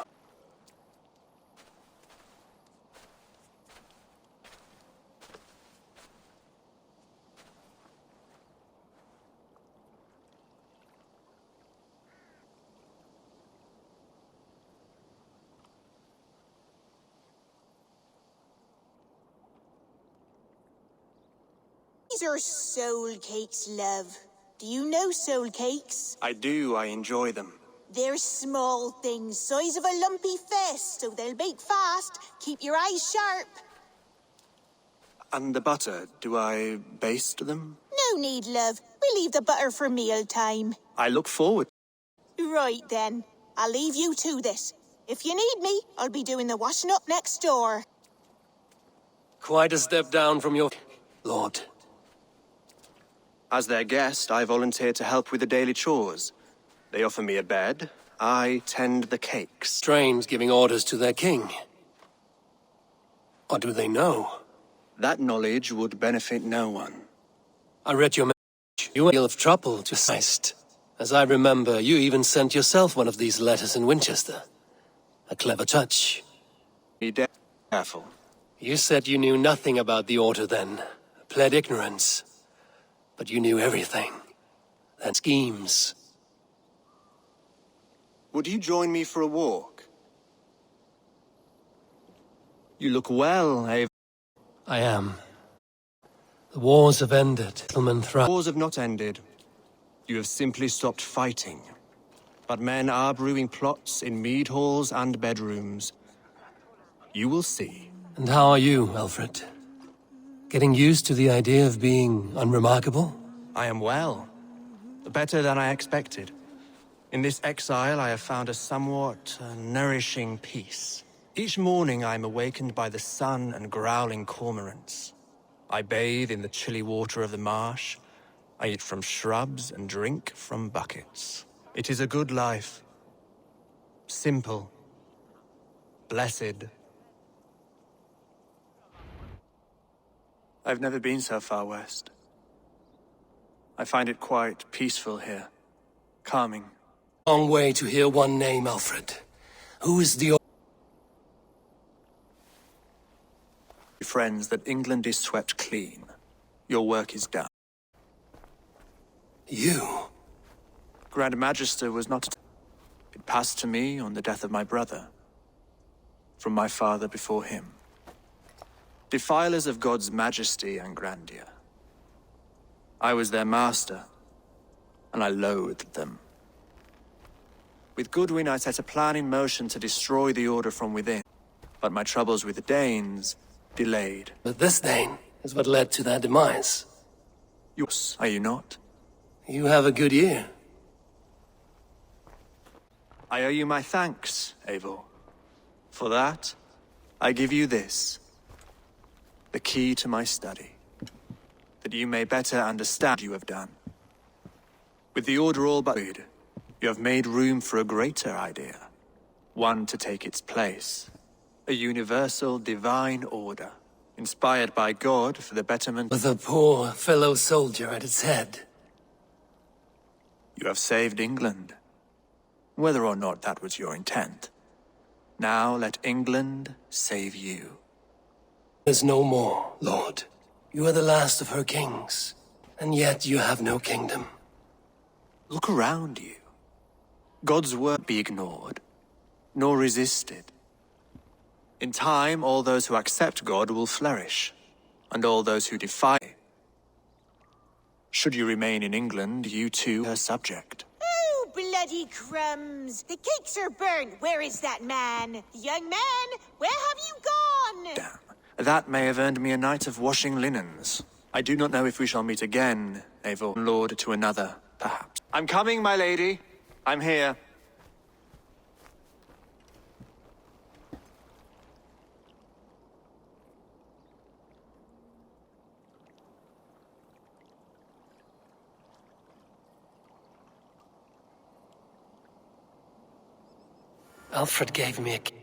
These are soul cakes, love. Do you know soul cakes? I do. I enjoy them. They're small things, size of a lumpy fist, so they'll bake fast. Keep your eyes sharp. And the butter, do I baste them? No need, love. We'll leave the butter for mealtime. I look forward. Right then. I'll leave you to this. If you need me, I'll be doing the washing up next door. Quite a step down from your... Lord. As their guest, I volunteered to help with the daily chores. They offer me a bed, I tend the cakes. Strange giving orders to their king. Or do they know? That knowledge would benefit no one. I read your message. You were ill of trouble to Christ. As I remember, you even sent yourself one of these letters in Winchester. A clever touch. Be careful. You said you knew nothing about the Order then. Pled ignorance. But you knew everything. And schemes. Would you join me for a walk? You look well, Ava. I am. The wars have ended. Gentlemen thrive. Wars have not ended. You have simply stopped fighting. But men are brewing plots in mead halls and bedrooms. You will see. And how are you, Alfred? Getting used to the idea of being unremarkable? I am well. Better than I expected. In this exile, I have found a somewhat nourishing peace. Each morning, I am awakened by the sun and growling cormorants. I bathe in the chilly water of the marsh. I eat from shrubs and drink from buckets. It is a good life. Simple. Blessed. I've never been so far west. I find it quite peaceful here. Calming. Long way to hear one name, Alfred. Who is the... Friends, that England is swept clean. Your work is done. You? Grand Magister was not... It passed to me on the death of my brother. From my father before him. Defilers of God's majesty and grandeur. I was their master, and I loathed them. With Goodwin, I set a plan in motion to destroy the Order from within. But my troubles with the Danes delayed. But this Dane is what led to their demise. Yours, are you not? You have a good ear. I owe you my thanks, Eivor. For that, I give you this. The key to my study. That you may better understand what you have done. With the order all but good, you have made room for a greater idea. One to take its place. A universal divine order. Inspired by God for the betterment With a poor fellow soldier at its head. You have saved England. Whether or not that was your intent. Now let England save you. There's no more, Lord. You are the last of her kings, and yet you have no kingdom. Look around you. God's word be ignored, nor resisted. In time, all those who accept God will flourish, and all those who defy. Should you remain in England, you too are subject. Oh, bloody crumbs! The cakes are burnt. Where is that man? Young man, where have you gone? Damn. That may have earned me a night of washing linens. I do not know if we shall meet again, Eivor. Lord to another, perhaps. I'm coming, my lady. I'm here. Alfred gave me a key.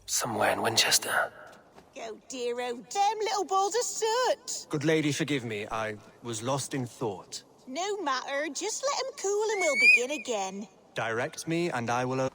Somewhere in Winchester. Oh dear, oh damn little balls of soot! Good lady, forgive me. I was lost in thought. No matter, just let him cool and we'll begin again. Direct me, and I will...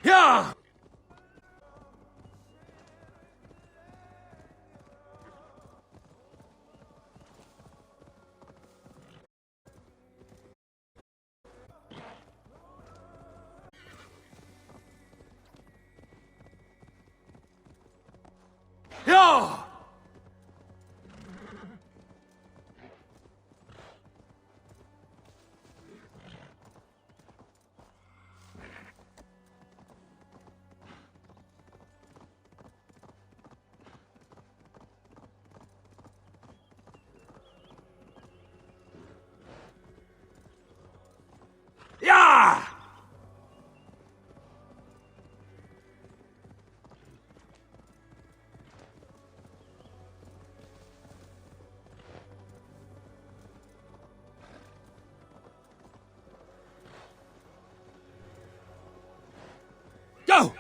Yeah! Yeah! Yeah! Go!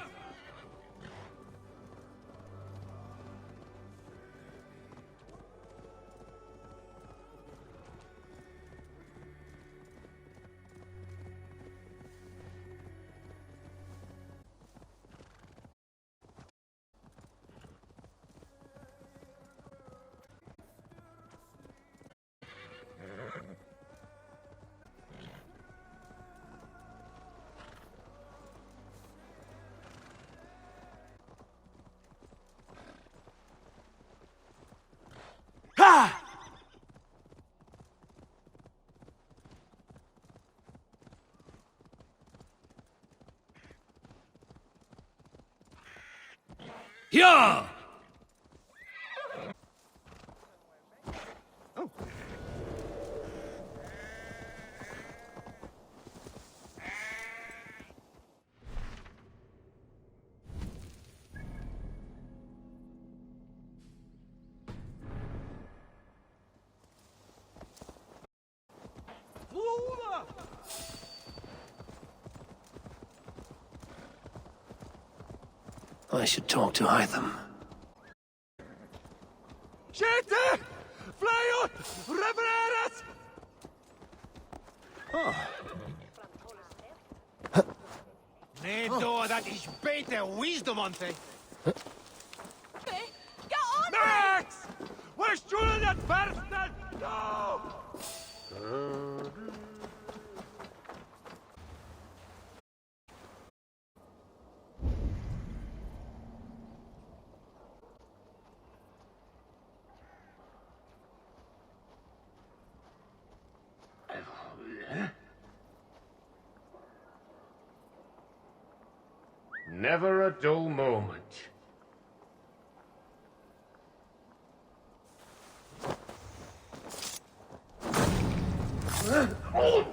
Ha! Yeah! I should talk to Hytham. Skjøte! Fløy ut! Nee, door, dat is beter wisdom on thing. Max! We're shooting that bastard! No! Never a dull moment. Help!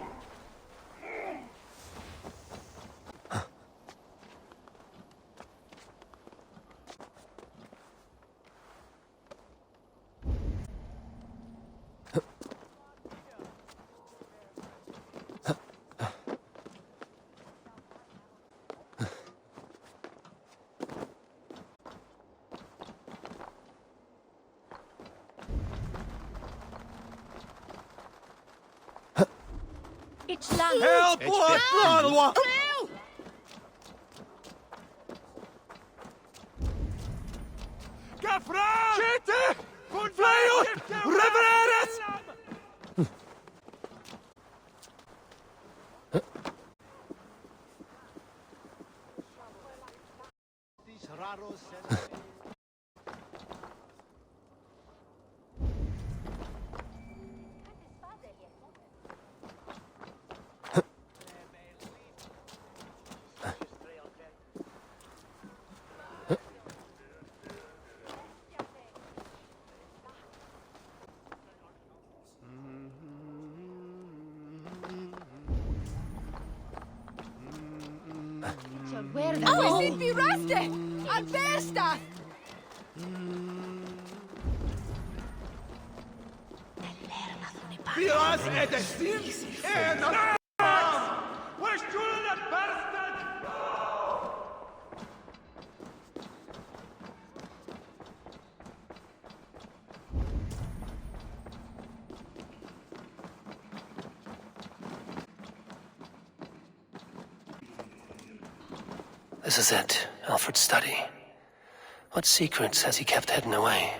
What? Run! What? Gafra! Siete! Flejut! Revereres! Oh, is it be rusty? Albersta! Biraz edesin! We're shooting that bastard! This is it, Alfred's study. What secrets has he kept hidden away?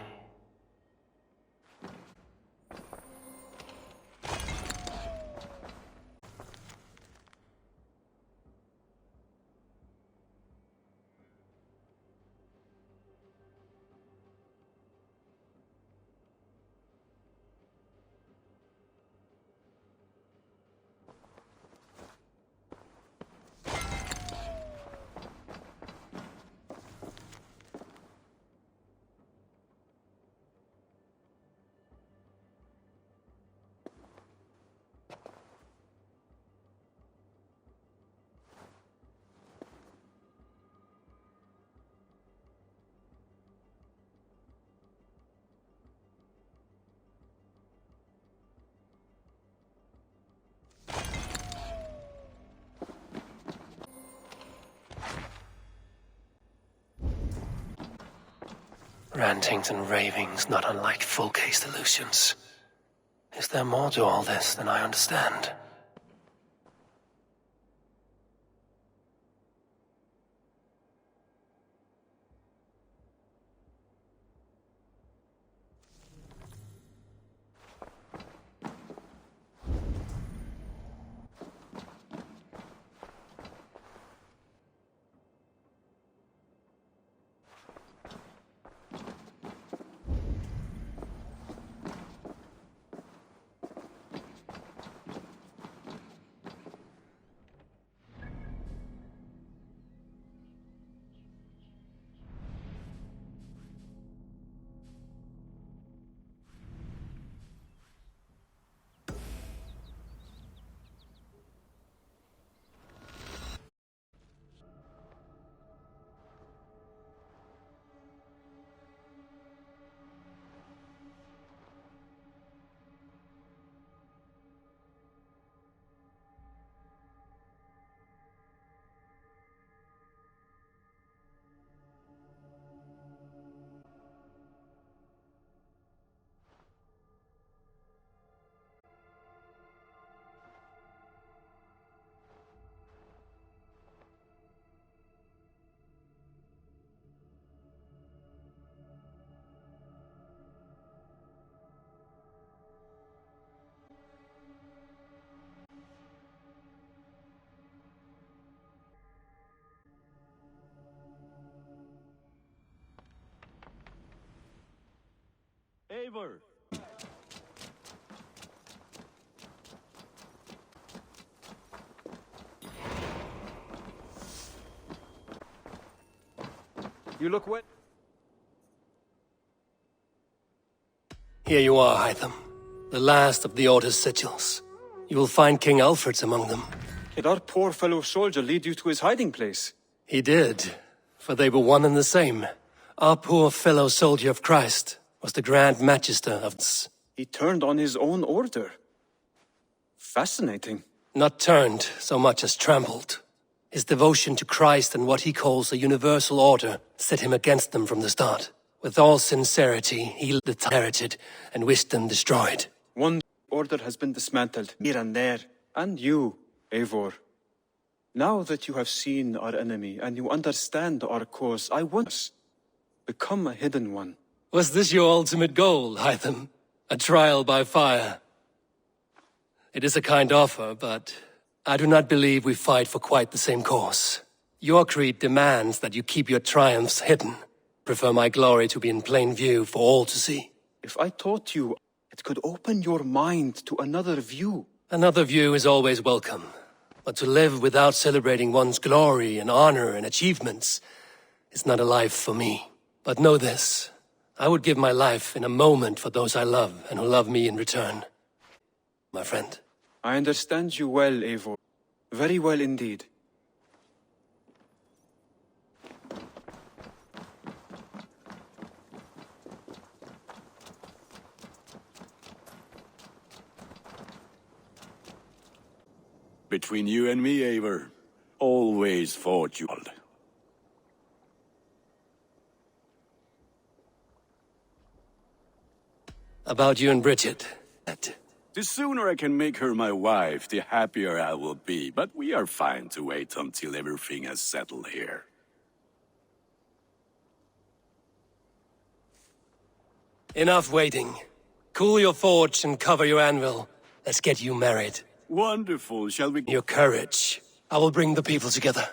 Rantings and ravings not unlike full-case delusions. Is there more to all this than I understand? Eivor! You look wet. Here you are, Hytham. The last of the Order's sigils. You will find King Alfred's among them. Did our poor fellow soldier lead you to his hiding place? He did, for they were one and the same. Our poor fellow soldier of Christ was the Grand Magister of... He turned on his own order. Fascinating. Not turned so much as trampled. His devotion to Christ and what he calls a universal order set him against them from the start. With all sincerity, he inherited and wished them destroyed. One order has been dismantled, here and there. And you, Eivor. Now that you have seen our enemy and you understand our cause, I want us become a hidden one. Was this your ultimate goal, Hytham? A trial by fire? It is a kind offer, but I do not believe we fight for quite the same cause. Your creed demands that you keep your triumphs hidden. Prefer my glory to be in plain view for all to see. If I taught you, it could open your mind to another view. Another view is always welcome. But to live without celebrating one's glory and honor and achievements is not a life for me. But know this, I would give my life in a moment for those I love and who love me in return. My friend. I understand you well, Eivor. Very well indeed. Between you and me, Eivor, always fought you. About you and Bridget. The sooner I can make her my wife, the happier I will be. But we are fine to wait until everything has settled here. Enough waiting. Cool your forge and cover your anvil. Let's get you married. Wonderful, shall we... Your courage. I will bring the people together.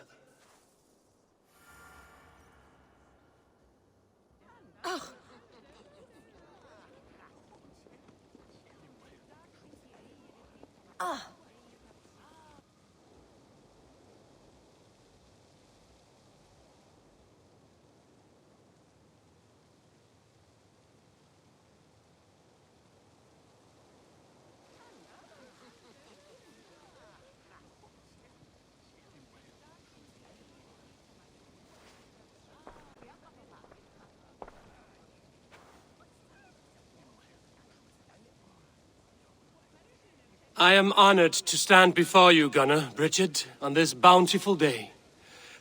I am honored to stand before you, Gunnar, Bridget, on this bountiful day,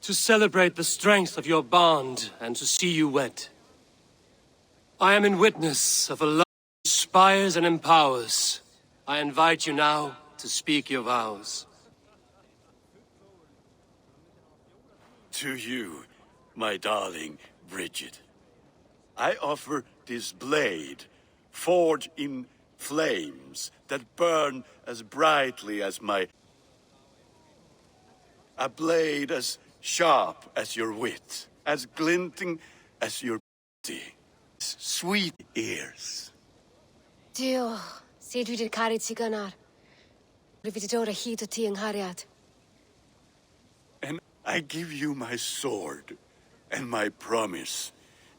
to celebrate the strength of your bond and to see you wed. I am in witness of a love that inspires and empowers. I invite you now to speak your vows. To you, my darling Bridget, I offer this blade, forged in flames that burn as brightly as my... A blade as sharp as your wit, as glinting as your beauty. Sweet ears. Dio, sed vi det karit sig Gunnar. Vi det dora hit och ting harriat. And I give you my sword and my promise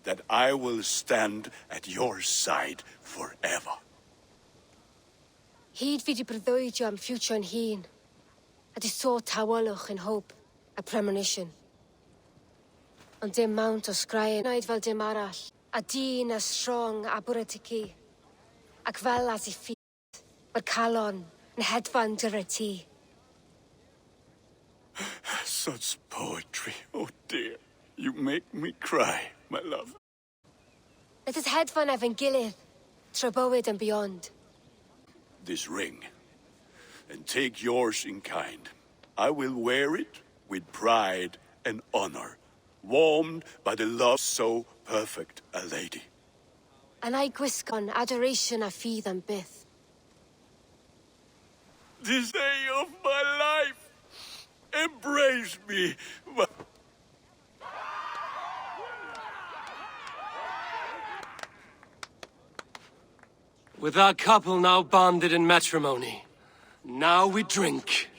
that I will stand at your side forever. Hyd fi di breuddwydio am future yn hun. A di so tawalwch in hope, a premonition. Ond dim mount o sgraen, naid fel dim arall. A dyn a strong a bwyd i ci. Ac fel as I ffyd, mae'r calon yn hedfan dyr y ti. Such poetry, oh dear. You make me cry, my love. Let us hedfan efo'n gilydd, tra bywyd and beyond. This ring, and take yours in kind. I will wear it with pride and honor, warmed by the love so perfect a lady. And I gwisgon adoration a ffydd am byth. This day of my life, embrace me. With our couple now bonded in matrimony, now we drink.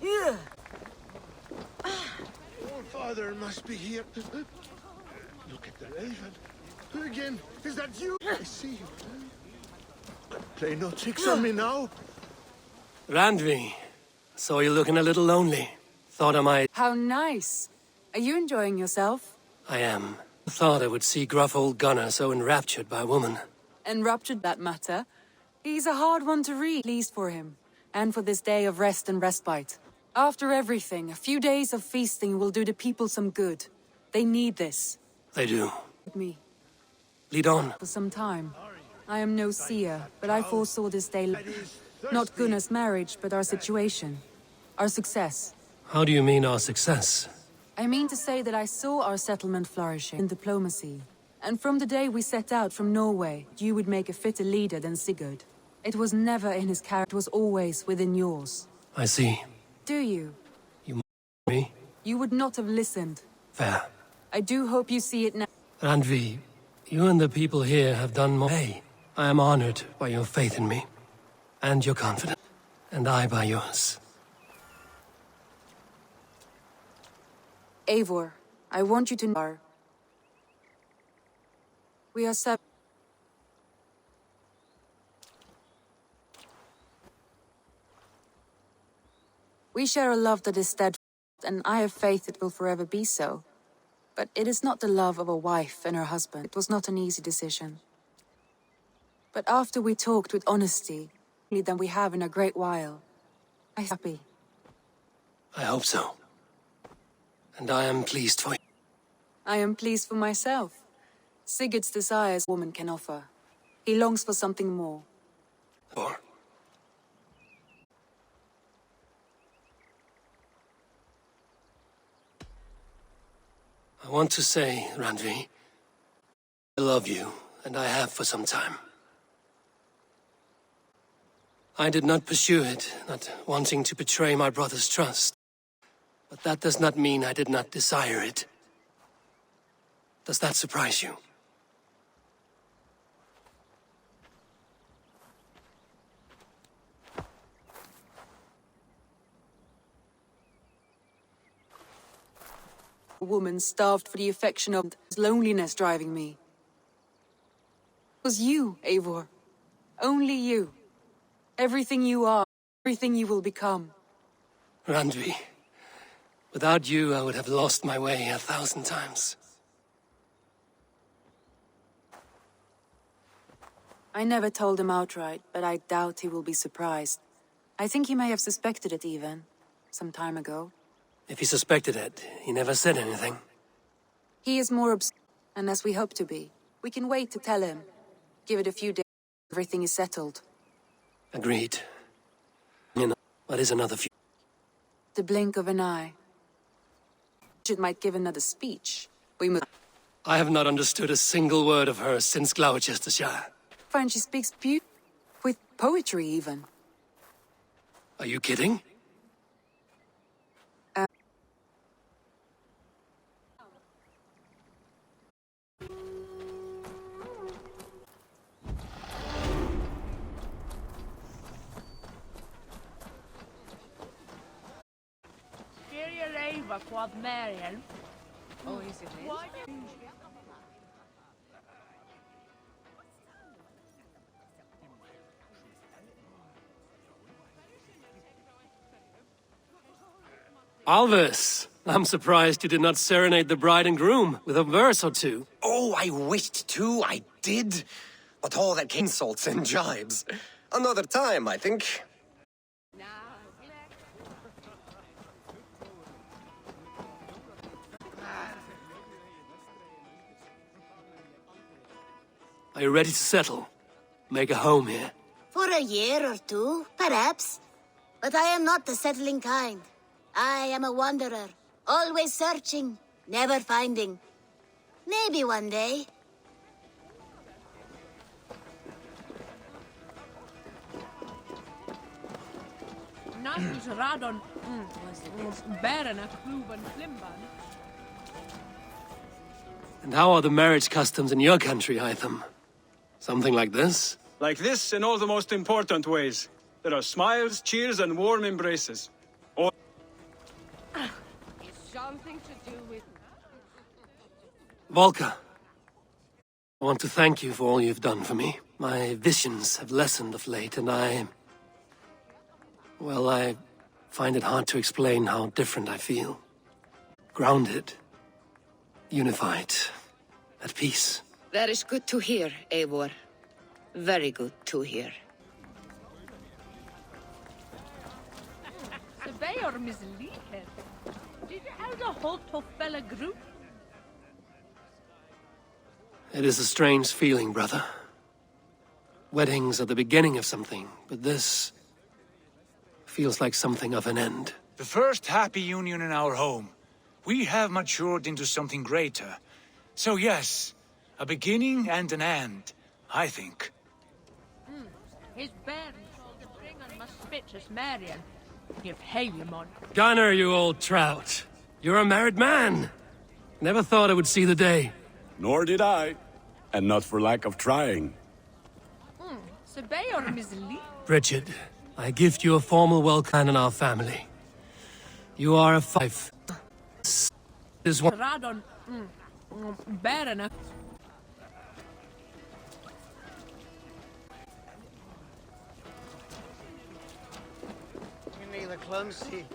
Your father must be here. Look at the raven. Again, is that you? I see you. Play no tricks on me now. Randvi, saw you looking a little lonely. Thought I might... How nice. Are you enjoying yourself? I am. Thought I would see gruff old Gunnar so enraptured by a woman. Enraptured that matter. He's a hard one to read. Pleased for him. And for this day of rest and respite. After everything, a few days of feasting will do the people some good. They need this. They do. Me. Lead on. For some time. I am no seer, but I foresaw this day. Not Gunnar's marriage, but our situation. Our success. How do you mean our success? I mean to say that I saw our settlement flourishing in diplomacy. And from the day we set out from Norway, you would make a fitter leader than Sigurd. It was never in his character, it was always within yours. I see. Do you? You me? You would not have listened. Fair. I do hope you see it now. Randvi, you and the people here have done more. Hey, I am honored by your faith in me. And your confidence. And I by yours. Eivor, I want you to know. We are seven. We share a love that is steadfast, and I have faith it will forever be so. But it is not the love of a wife and her husband. It was not an easy decision. But after we talked with honesty, more than we have in a great while, I'm happy. I hope so. And I am pleased for you. I am pleased for myself. Sigurd's desires a woman can offer. He longs for something more. Or? I want to say, Randvi, I love you, and I have for some time. I did not pursue it, not wanting to betray my brother's trust. But that does not mean I did not desire it. Does that surprise you? A woman starved for the affection of loneliness driving me. It was you, Eivor. Only you. Everything you are, everything you will become. Randvi, without you I would have lost my way 1,000 times. I never told him outright, but I doubt he will be surprised. I think he may have suspected it even, some time ago. If he suspected it, he never said anything. He is more and as we hope to be. We can wait to tell him. Give it a few days, everything is settled. Agreed. You know, what is another few? The blink of an eye. It might give another speech. We must... I have not understood a single word of hers since Gloucestershire. Find she speaks with poetry even. Are you kidding? Oh, is it? Alvis, I'm surprised you did not serenade the bride and groom with a verse or two. Oh, I wished to, I did. But all that insults and jibes. Another time, I think. Are you ready to settle? Make a home here? For a year or two, perhaps. But I am not the settling kind. I am a wanderer, Always searching, never finding. Maybe one day. And how are the marriage customs in your country, Hytham? Something like this? Like this in all the most important ways. There are smiles, cheers, and warm embraces. Or Something to do with... Volka, I want to thank you for all you've done for me. My visions have lessened of late, and well, I find it hard to explain how different I feel. Grounded, unified, at peace. That is good to hear, Eivor. Very good to hear. Surveyor misleaded. Did you have the whole Tofella group? It is a strange feeling, brother. Weddings are the beginning of something, but this feels like something of an end. The first happy union in our home. We have matured into something greater. So yes, a beginning and an end, I think. His bairn told to bring on my spitches Marion. Give him on. Gunnar, you old trout. You're a married man. Never thought I would see the day. Nor did I. And not for lack of trying. Surveyor misleaded. Bridget, I gift you a formal welcome in our family. You are a fife. This one. Radon. Baron. You need a clumsy.